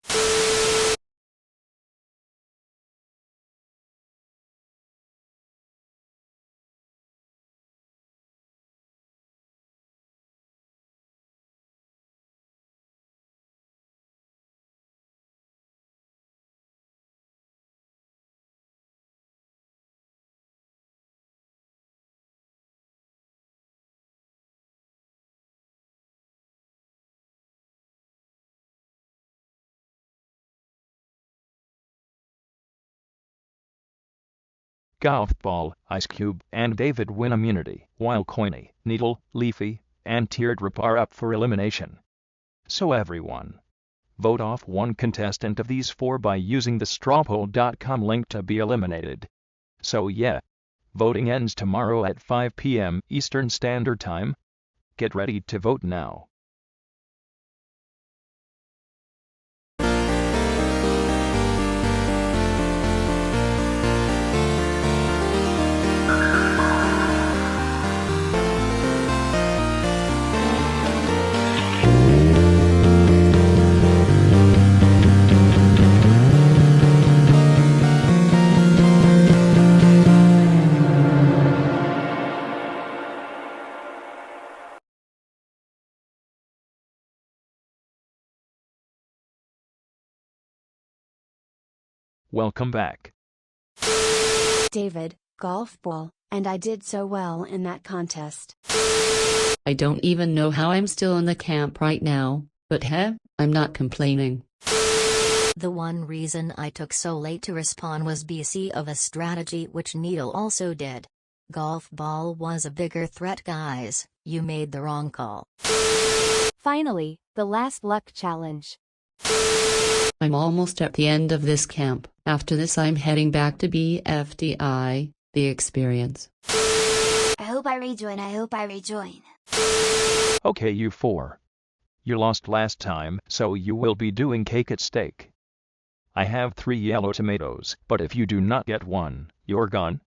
Golf Ball, Ice Cube, and David win immunity, while Coiny, Needle, Leafy, and Teardrop are up for elimination. So everyone, vote off one contestant of these 4 by using the strawpoll.com link to be eliminated. So yeah, voting ends tomorrow at 5 p.m. Eastern Standard Time. Get ready to vote now. Welcome back. David, golf ball, and I did so well in that contest. I don't even know how I'm still in the camp right now, but I'm not complaining. The one reason I took so late to respawn was BC of a strategy which Needle also did. Golf ball was a bigger threat, guys. You made the wrong call. Finally, the last luck challenge. I'm almost at the end of this camp. After this I'm heading back to BFDI, the experience. I hope I rejoin. Okay, you four. You lost last time, so you will be doing cake at stake. I have 3 yellow tomatoes, but if you do not get one, you're gone.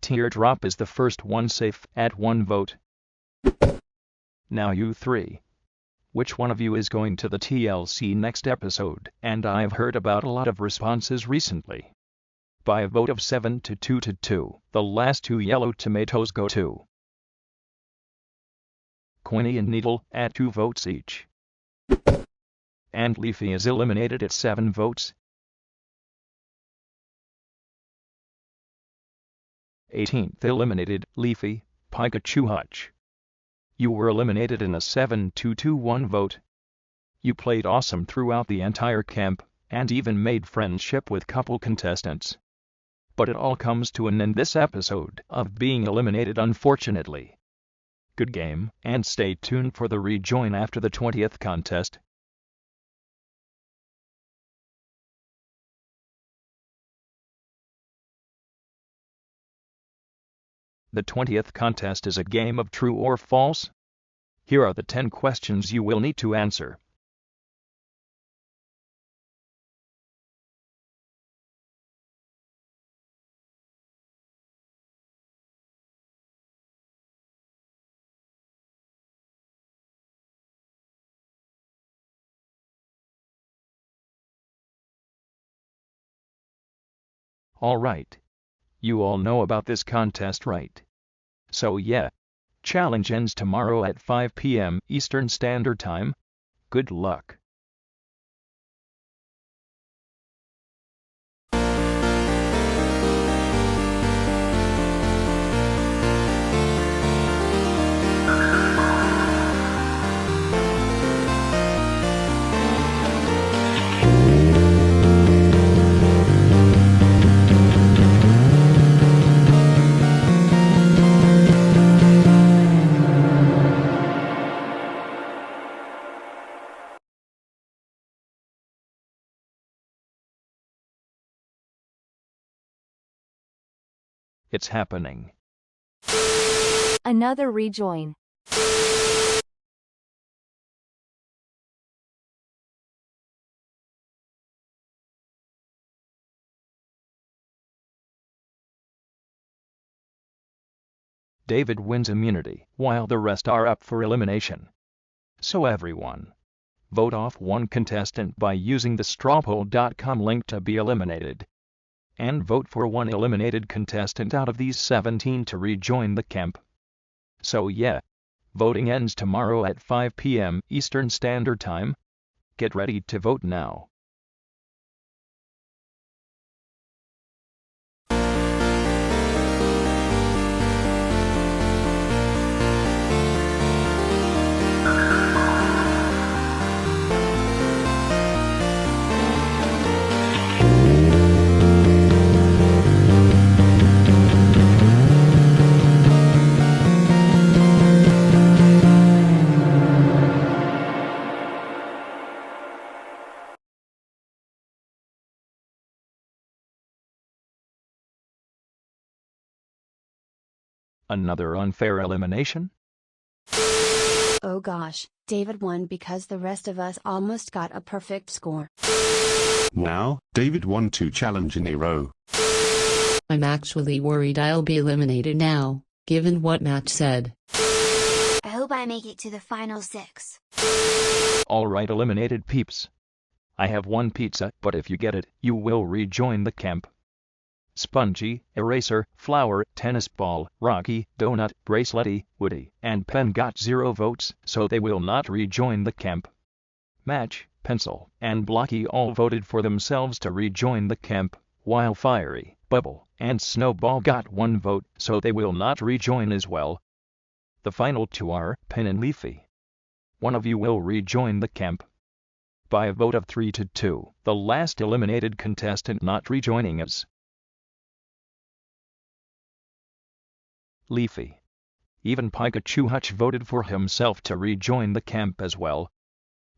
Teardrop is the first one, safe at 1 vote. Now you 3. Which one of you is going to the TLC next episode? And I've heard about a lot of responses recently. By a vote of 7 to 2 to 2, the last 2 yellow tomatoes go to Quinny and Needle at 2 votes each. And Leafy is eliminated at 7 votes. 18th eliminated, Leafy, Pikachu Hutch. You were eliminated in a 7-2-2-1 vote. You played awesome throughout the entire camp, and even made friendship with couple contestants. But it all comes to an end this episode of being eliminated, unfortunately. Good game, and stay tuned for the rejoin after the 20th contest. The 20th contest is a game of true or false. Here are the 10 questions you will need to answer. All right. You all know about this contest, right? So yeah. Challenge ends tomorrow at 5 p.m. Eastern Standard Time. Good luck. It's happening. Another rejoin. David wins immunity, while the rest are up for elimination. So everyone, vote off one contestant by using the strawpoll.com link to be eliminated. And vote for one eliminated contestant out of these 17 to rejoin the camp. So yeah, voting ends tomorrow at 5 p.m. Eastern Standard Time. Get ready to vote now. Another unfair elimination? Oh gosh, David won because the rest of us almost got a perfect score. Wow, David won 2 challenges in a row. I'm actually worried I'll be eliminated now, given what Matt said. I hope I make it to the final 6. Alright, eliminated peeps. I have 1 pizza, but if you get it, you will rejoin the camp. Spongy, Eraser, Flower, Tennis Ball, Rocky, Donut, Bracelety, Woody, and Pen got 0 votes, so they will not rejoin the camp. Match, Pencil, and Blocky all voted for themselves to rejoin the camp, while Fiery, Bubble, and Snowball got 1 vote, so they will not rejoin as well. The final two are Pin and Leafy. One of you will rejoin the camp. By a vote of 3-2, the last eliminated contestant not rejoining is Leafy. Even Pikachu Hutch voted for himself to rejoin the camp as well.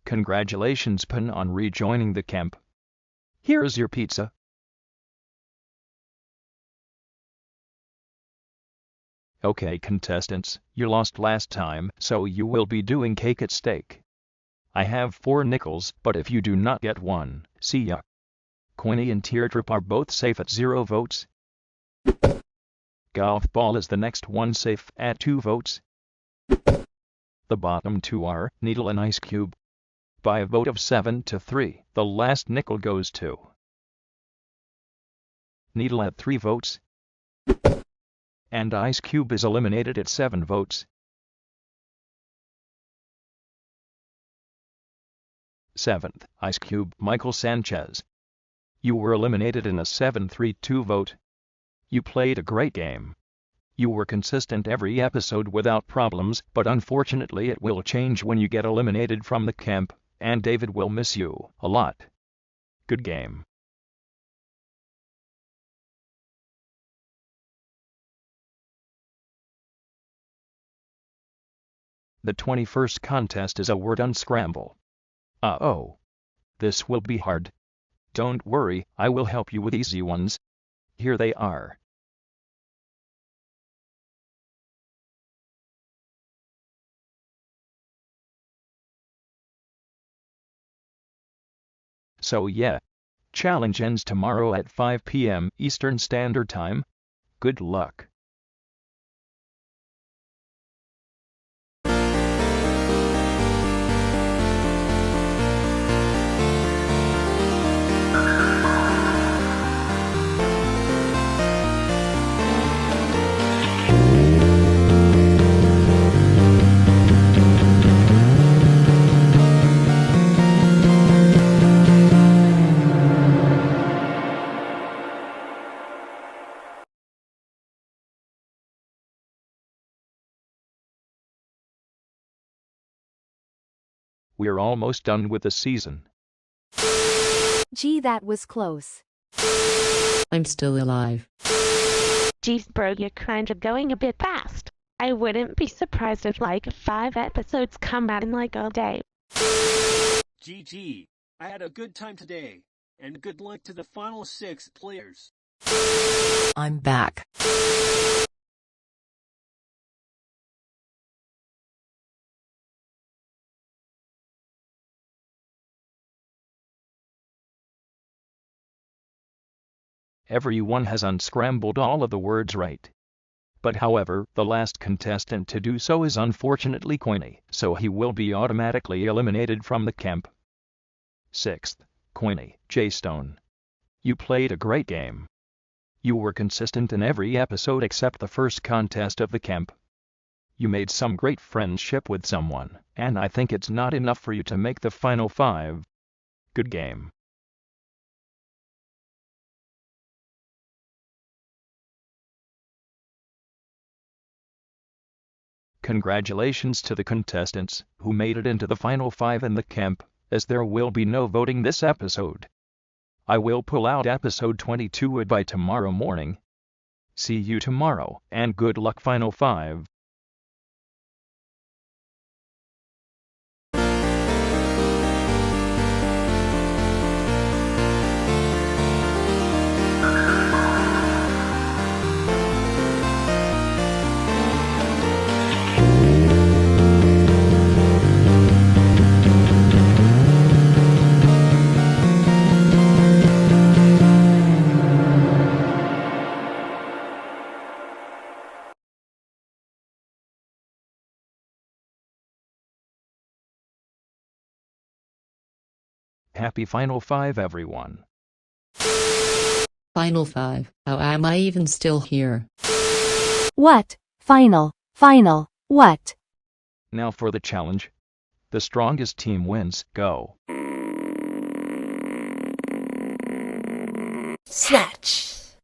Congratulations, Pin, on rejoining the camp. Here is your pizza. Okay, contestants, you lost last time, so you will be doing cake at stake. I have 4 nickels, but if you do not get one, see ya. Queenie and Teardrop are both safe at 0 votes. Golf Ball is the next one, safe at 2 votes. The bottom 2 are Needle and Ice Cube. By a vote of 7-3, the last nickel goes to Needle at 3 votes. And Ice Cube is eliminated at 7 votes. 7th, Ice Cube, Michael Sanchez. You were eliminated in a 7-3-2 vote. You played a great game. You were consistent every episode without problems, but unfortunately it will change when you get eliminated from the camp, and David will miss you a lot. Good game. The 21st contest is a word unscramble. Uh-oh. This will be hard. Don't worry, I will help you with easy ones. Here they are. So yeah. Challenge ends tomorrow at 5 p.m. Eastern Standard Time. Good luck. We're almost done with the season. Gee, that was close. I'm still alive. Geez, bro, you're kinda going a bit fast. I wouldn't be surprised if like 5 episodes come out in like a day. GG. I had a good time today. And good luck to the final 6 players. I'm back. Everyone has unscrambled all of the words right. But however, the last contestant to do so is unfortunately Queenie, so he will be automatically eliminated from the camp. 6th, Queenie, J Stone. You played a great game. You were consistent in every episode except the first contest of the camp. You made some great friendship with someone, and I think it's not enough for you to make the final 5. Good game. Congratulations to the contestants who made it into the final 5 in the camp, as there will be no voting this episode. I will pull out episode 22 by tomorrow morning. See you tomorrow, and good luck final 5. Happy Final 5, everyone. Final 5. How am I even still here? What? Final, what? Now for the challenge. The strongest team wins. Go. Snatch.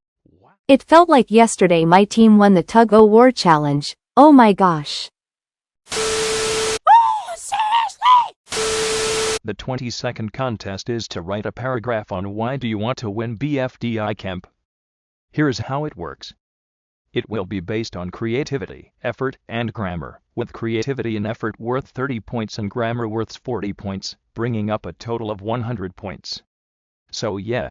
It felt like yesterday my team won the tug-o-war challenge. Oh my gosh. The 20-second contest is to write a paragraph on why do you want to win BFDI Camp. Here's how it works. It will be based on creativity, effort, and grammar, with creativity and effort worth 30 points and grammar worth 40 points, bringing up a total of 100 points. So yeah,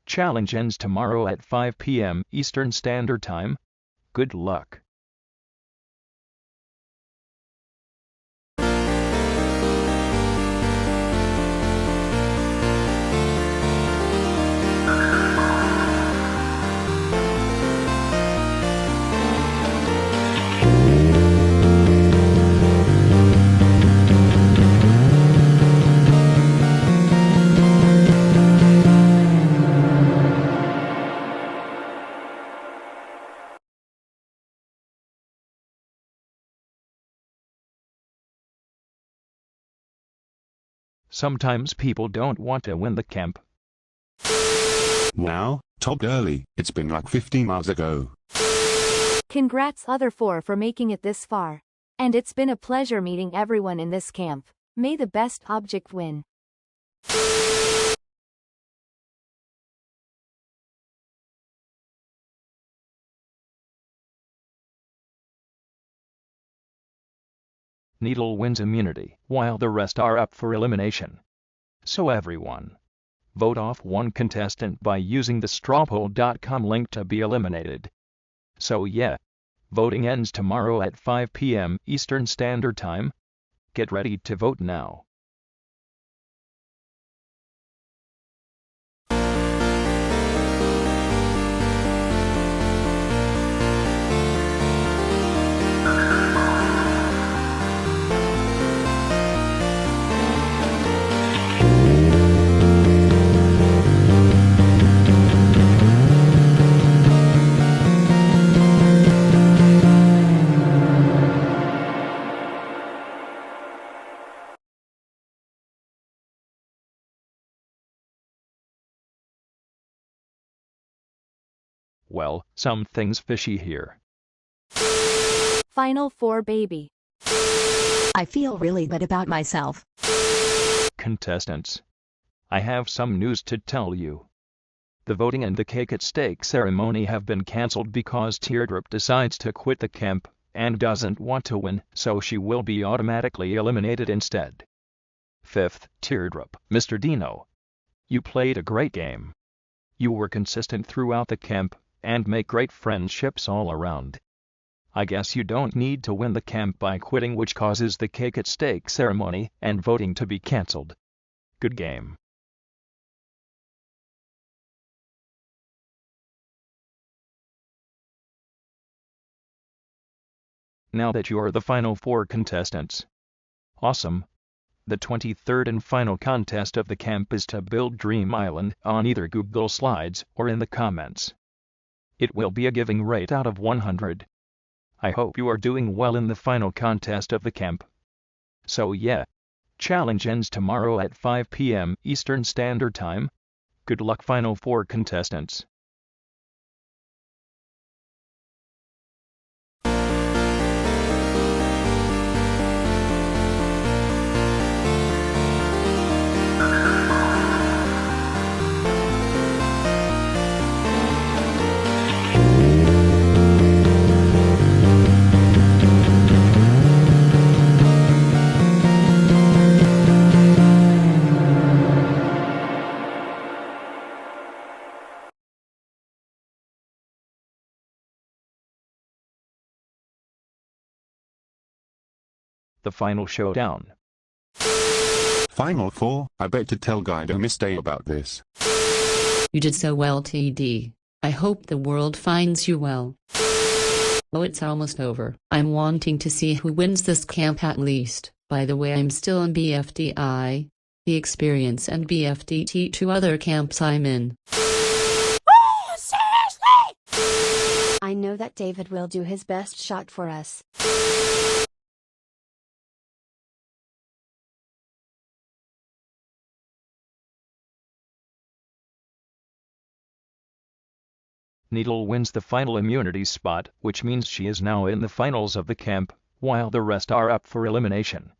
challenge ends tomorrow at 5 p.m. Eastern Standard Time. Good luck. Sometimes people don't want to win the camp. Wow, Todd early, it's been like 15 hours ago. Congrats other 4 for making it this far. And it's been a pleasure meeting everyone in this camp. May the best object win. Needle wins immunity, while the rest are up for elimination. So everyone, vote off one contestant by using the strawpoll.com link to be eliminated. So yeah, voting ends tomorrow at 5 p.m. Eastern Standard Time. Get ready to vote now. Well, something's fishy here. Final 4 baby. I feel really good about myself. Contestants, I have some news to tell you. The voting and the cake at stake ceremony have been cancelled because Teardrop decides to quit the camp and doesn't want to win, so she will be automatically eliminated instead. 5th, Teardrop. Mr. Dino, you played a great game. You were consistent throughout the camp and make great friendships all around. I guess you don't need to win the camp by quitting, which causes the cake at stake ceremony and voting to be cancelled. Good game. Now that you're the final 4 contestants. Awesome. The 23rd and final contest of the camp is to build Dream Island on either Google Slides or in the comments. It will be a giving rate out of 100. I hope you are doing well in the final contest of the camp. So yeah, challenge ends tomorrow at 5 p.m. Eastern Standard Time. Good luck final 4 contestants. The final showdown. Final 4, I bet to tell Guido Miss Day about this. You did so well, TD. I hope the world finds you well. Oh, it's almost over. I'm wanting to see who wins this camp at least. By the way, I'm still in BFDI, the experience and BFDT 2 other camps I'm in. Oh, seriously? I know that David will do his best shot for us. Needle wins the final immunity spot, which means she is now in the finals of the camp, while the rest are up for elimination.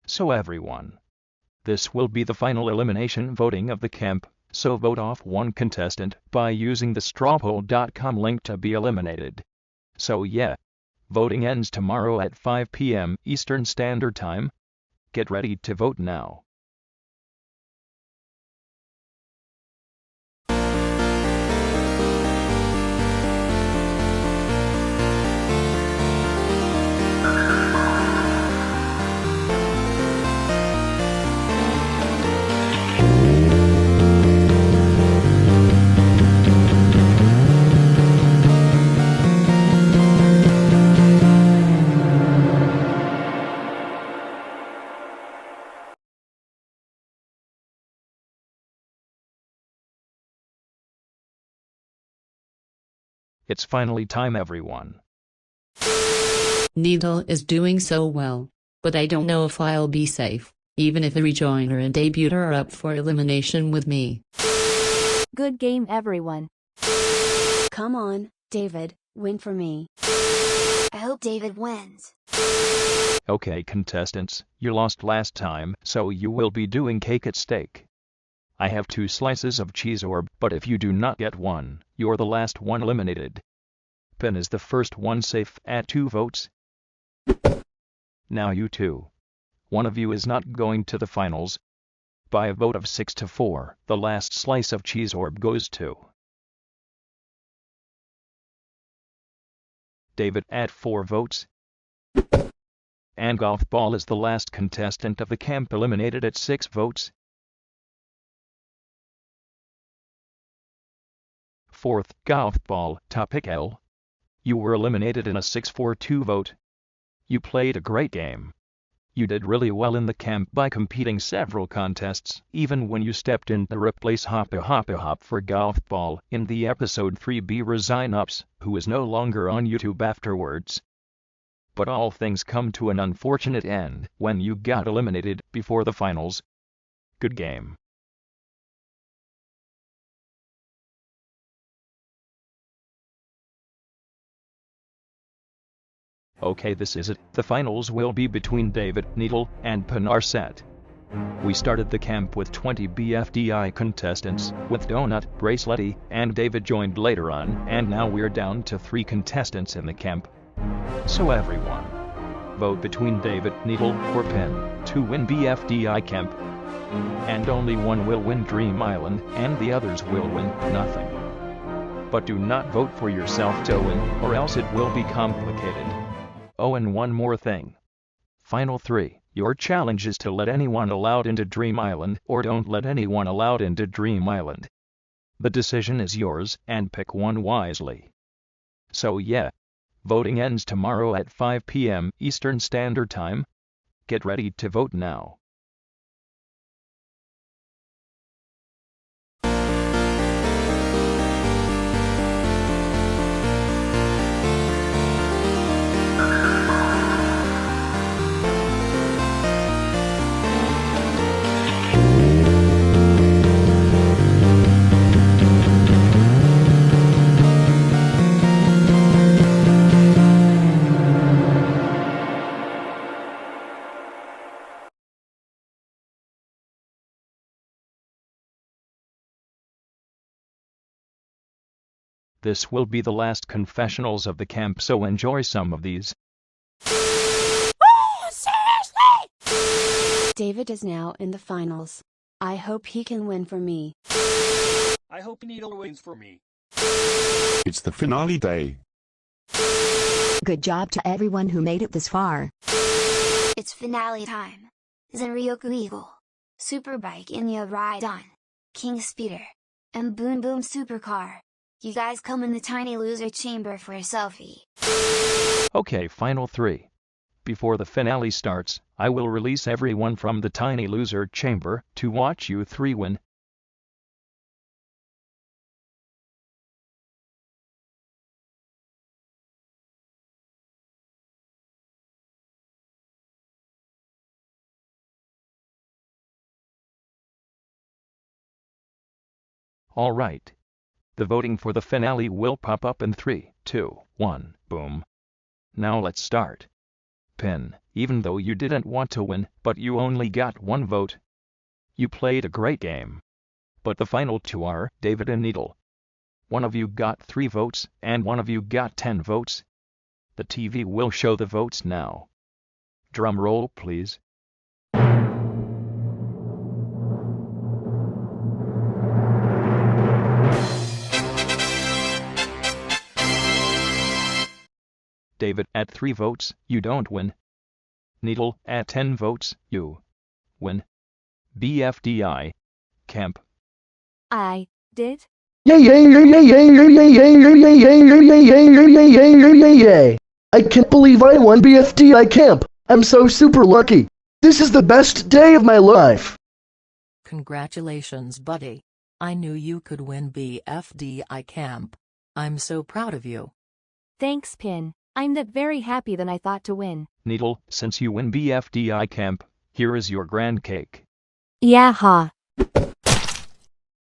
So everyone, This will be the final elimination voting of the camp, so vote off one contestant by using the strawpoll.com link to be eliminated. So yeah, voting ends tomorrow at 5 p.m. Eastern Standard Time. Get ready to vote now. It's finally time, everyone. Needle is doing so well, but I don't know if I'll be safe, even if a rejoiner and debuter are up for elimination with me. Good game, everyone. Come on, David, win for me. I hope David wins. Okay, contestants, you lost last time, so you will be doing cake at stake. I have 2 slices of cheese orb, but if you do not get one, you're the last one eliminated. Pin is the first one safe at 2 votes. Now you two. One of you is not going to the finals. By a vote of 6-4, the last slice of cheese orb goes to David at 4 votes. And Golf Ball is the last contestant of the camp eliminated at 6 votes. Fourth, Golf Ball, topic L. You were eliminated in a 6-4-2 vote. You played a great game. You did really well in the camp by competing several contests, even when you stepped in to replace Hop for Golf Ball in the episode 3B Resign Ups, who is no longer on YouTube afterwards. But all things come to an unfortunate end when you got eliminated before the finals. Good game. Okay, this is it. The finals will be between David, Needle, and Panarset. We started the camp with 20 BFDI contestants, with Donut, Bracelety, and David joined later on, and now we're down to 3 contestants in the camp. So everyone, vote between David, Needle, or Pin to win BFDI Camp. And only one will win Dream Island, and the others will win nothing. But do not vote for yourself to win, or else it will be complicated. Oh, and one more thing. Final 3, your challenge is to let anyone allowed into Dream Island or don't let anyone allowed into Dream Island. The decision is yours, and pick one wisely. So yeah, voting ends tomorrow at 5 p.m. Eastern Standard Time. Get ready to vote now. This will be the last confessionals of the camp, so enjoy some of these. Oh, seriously? David is now in the finals. I hope he can win for me. I hope Needle wins for me. It's the finale day. Good job to everyone who made it this far. It's finale time. Zenryoku Eagle, Superbike Inya Ride On, King Speeder, and Boom Boom Supercar. You guys come in the Tiny Loser chamber for a selfie. Okay, final 3. Before the finale starts, I will release everyone from the Tiny Loser chamber to watch you 3 win. Alright. The voting for the finale will pop up in 3, 2, 1, boom. Now let's start. Pin, even though you didn't want to win, but you only got 1 vote. You played a great game. But the final two are David and Needle. One of you got 3 votes, and one of you got 10 votes. The TV will show the votes now. Drum roll, please. David, at 3 votes, you don't win. Needle, at 10 votes, you win. BFDI Camp. I did? Yay! I can't believe I won BFDI Camp. I'm so super lucky. This is the best day of my life. Congratulations, buddy. I knew you could win BFDI Camp. I'm so proud of you. Thanks, Pin. I'm that very happy that I thought to win. Needle, since you win BFDI Camp, here is your grand cake. Yeah, ha.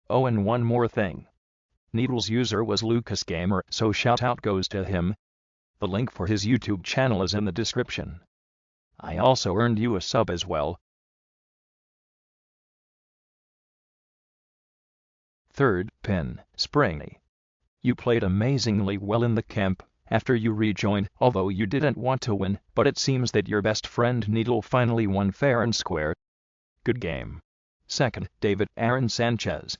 Oh, and one more thing. Needle's user was LucasGamer, so shout out goes to him. The link for his YouTube channel is in the description. I also earned you a sub as well. Third, Pin, Springy. You played amazingly well in the camp after you rejoined, although you didn't want to win, but it seems that your best friend Needle finally won fair and square. Good game. Second, David Aaron Sanchez.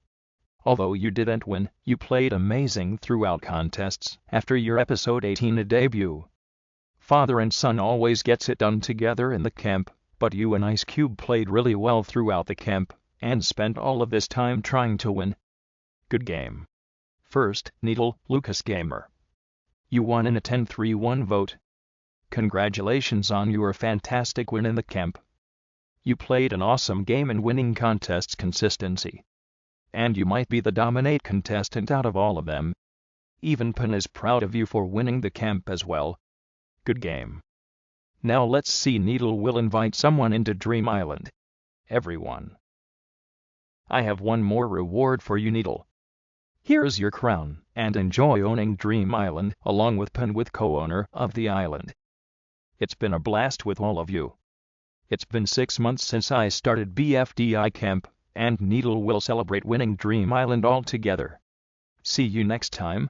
Although you didn't win, you played amazing throughout contests after your episode 18 debut. Father and son always gets it done together in the camp, but you and Ice Cube played really well throughout the camp, and spent all of this time trying to win. Good game. First, Needle, LucasGamer. You won in a 10-3-1 vote. Congratulations on your fantastic win in the camp. You played an awesome game in winning contests consistency. And you might be the dominate contestant out of all of them. Even Pin is proud of you for winning the camp as well. Good game. Now let's see, Needle will invite someone into Dream Island. Everyone. I have one more reward for you, Needle. Here is your crown, and enjoy owning Dream Island along with Pin with co-owner of the island. It's been a blast with all of you. It's been 6 months since I started BFDI Camp, and Needle will celebrate winning Dream Island all together. See you next time.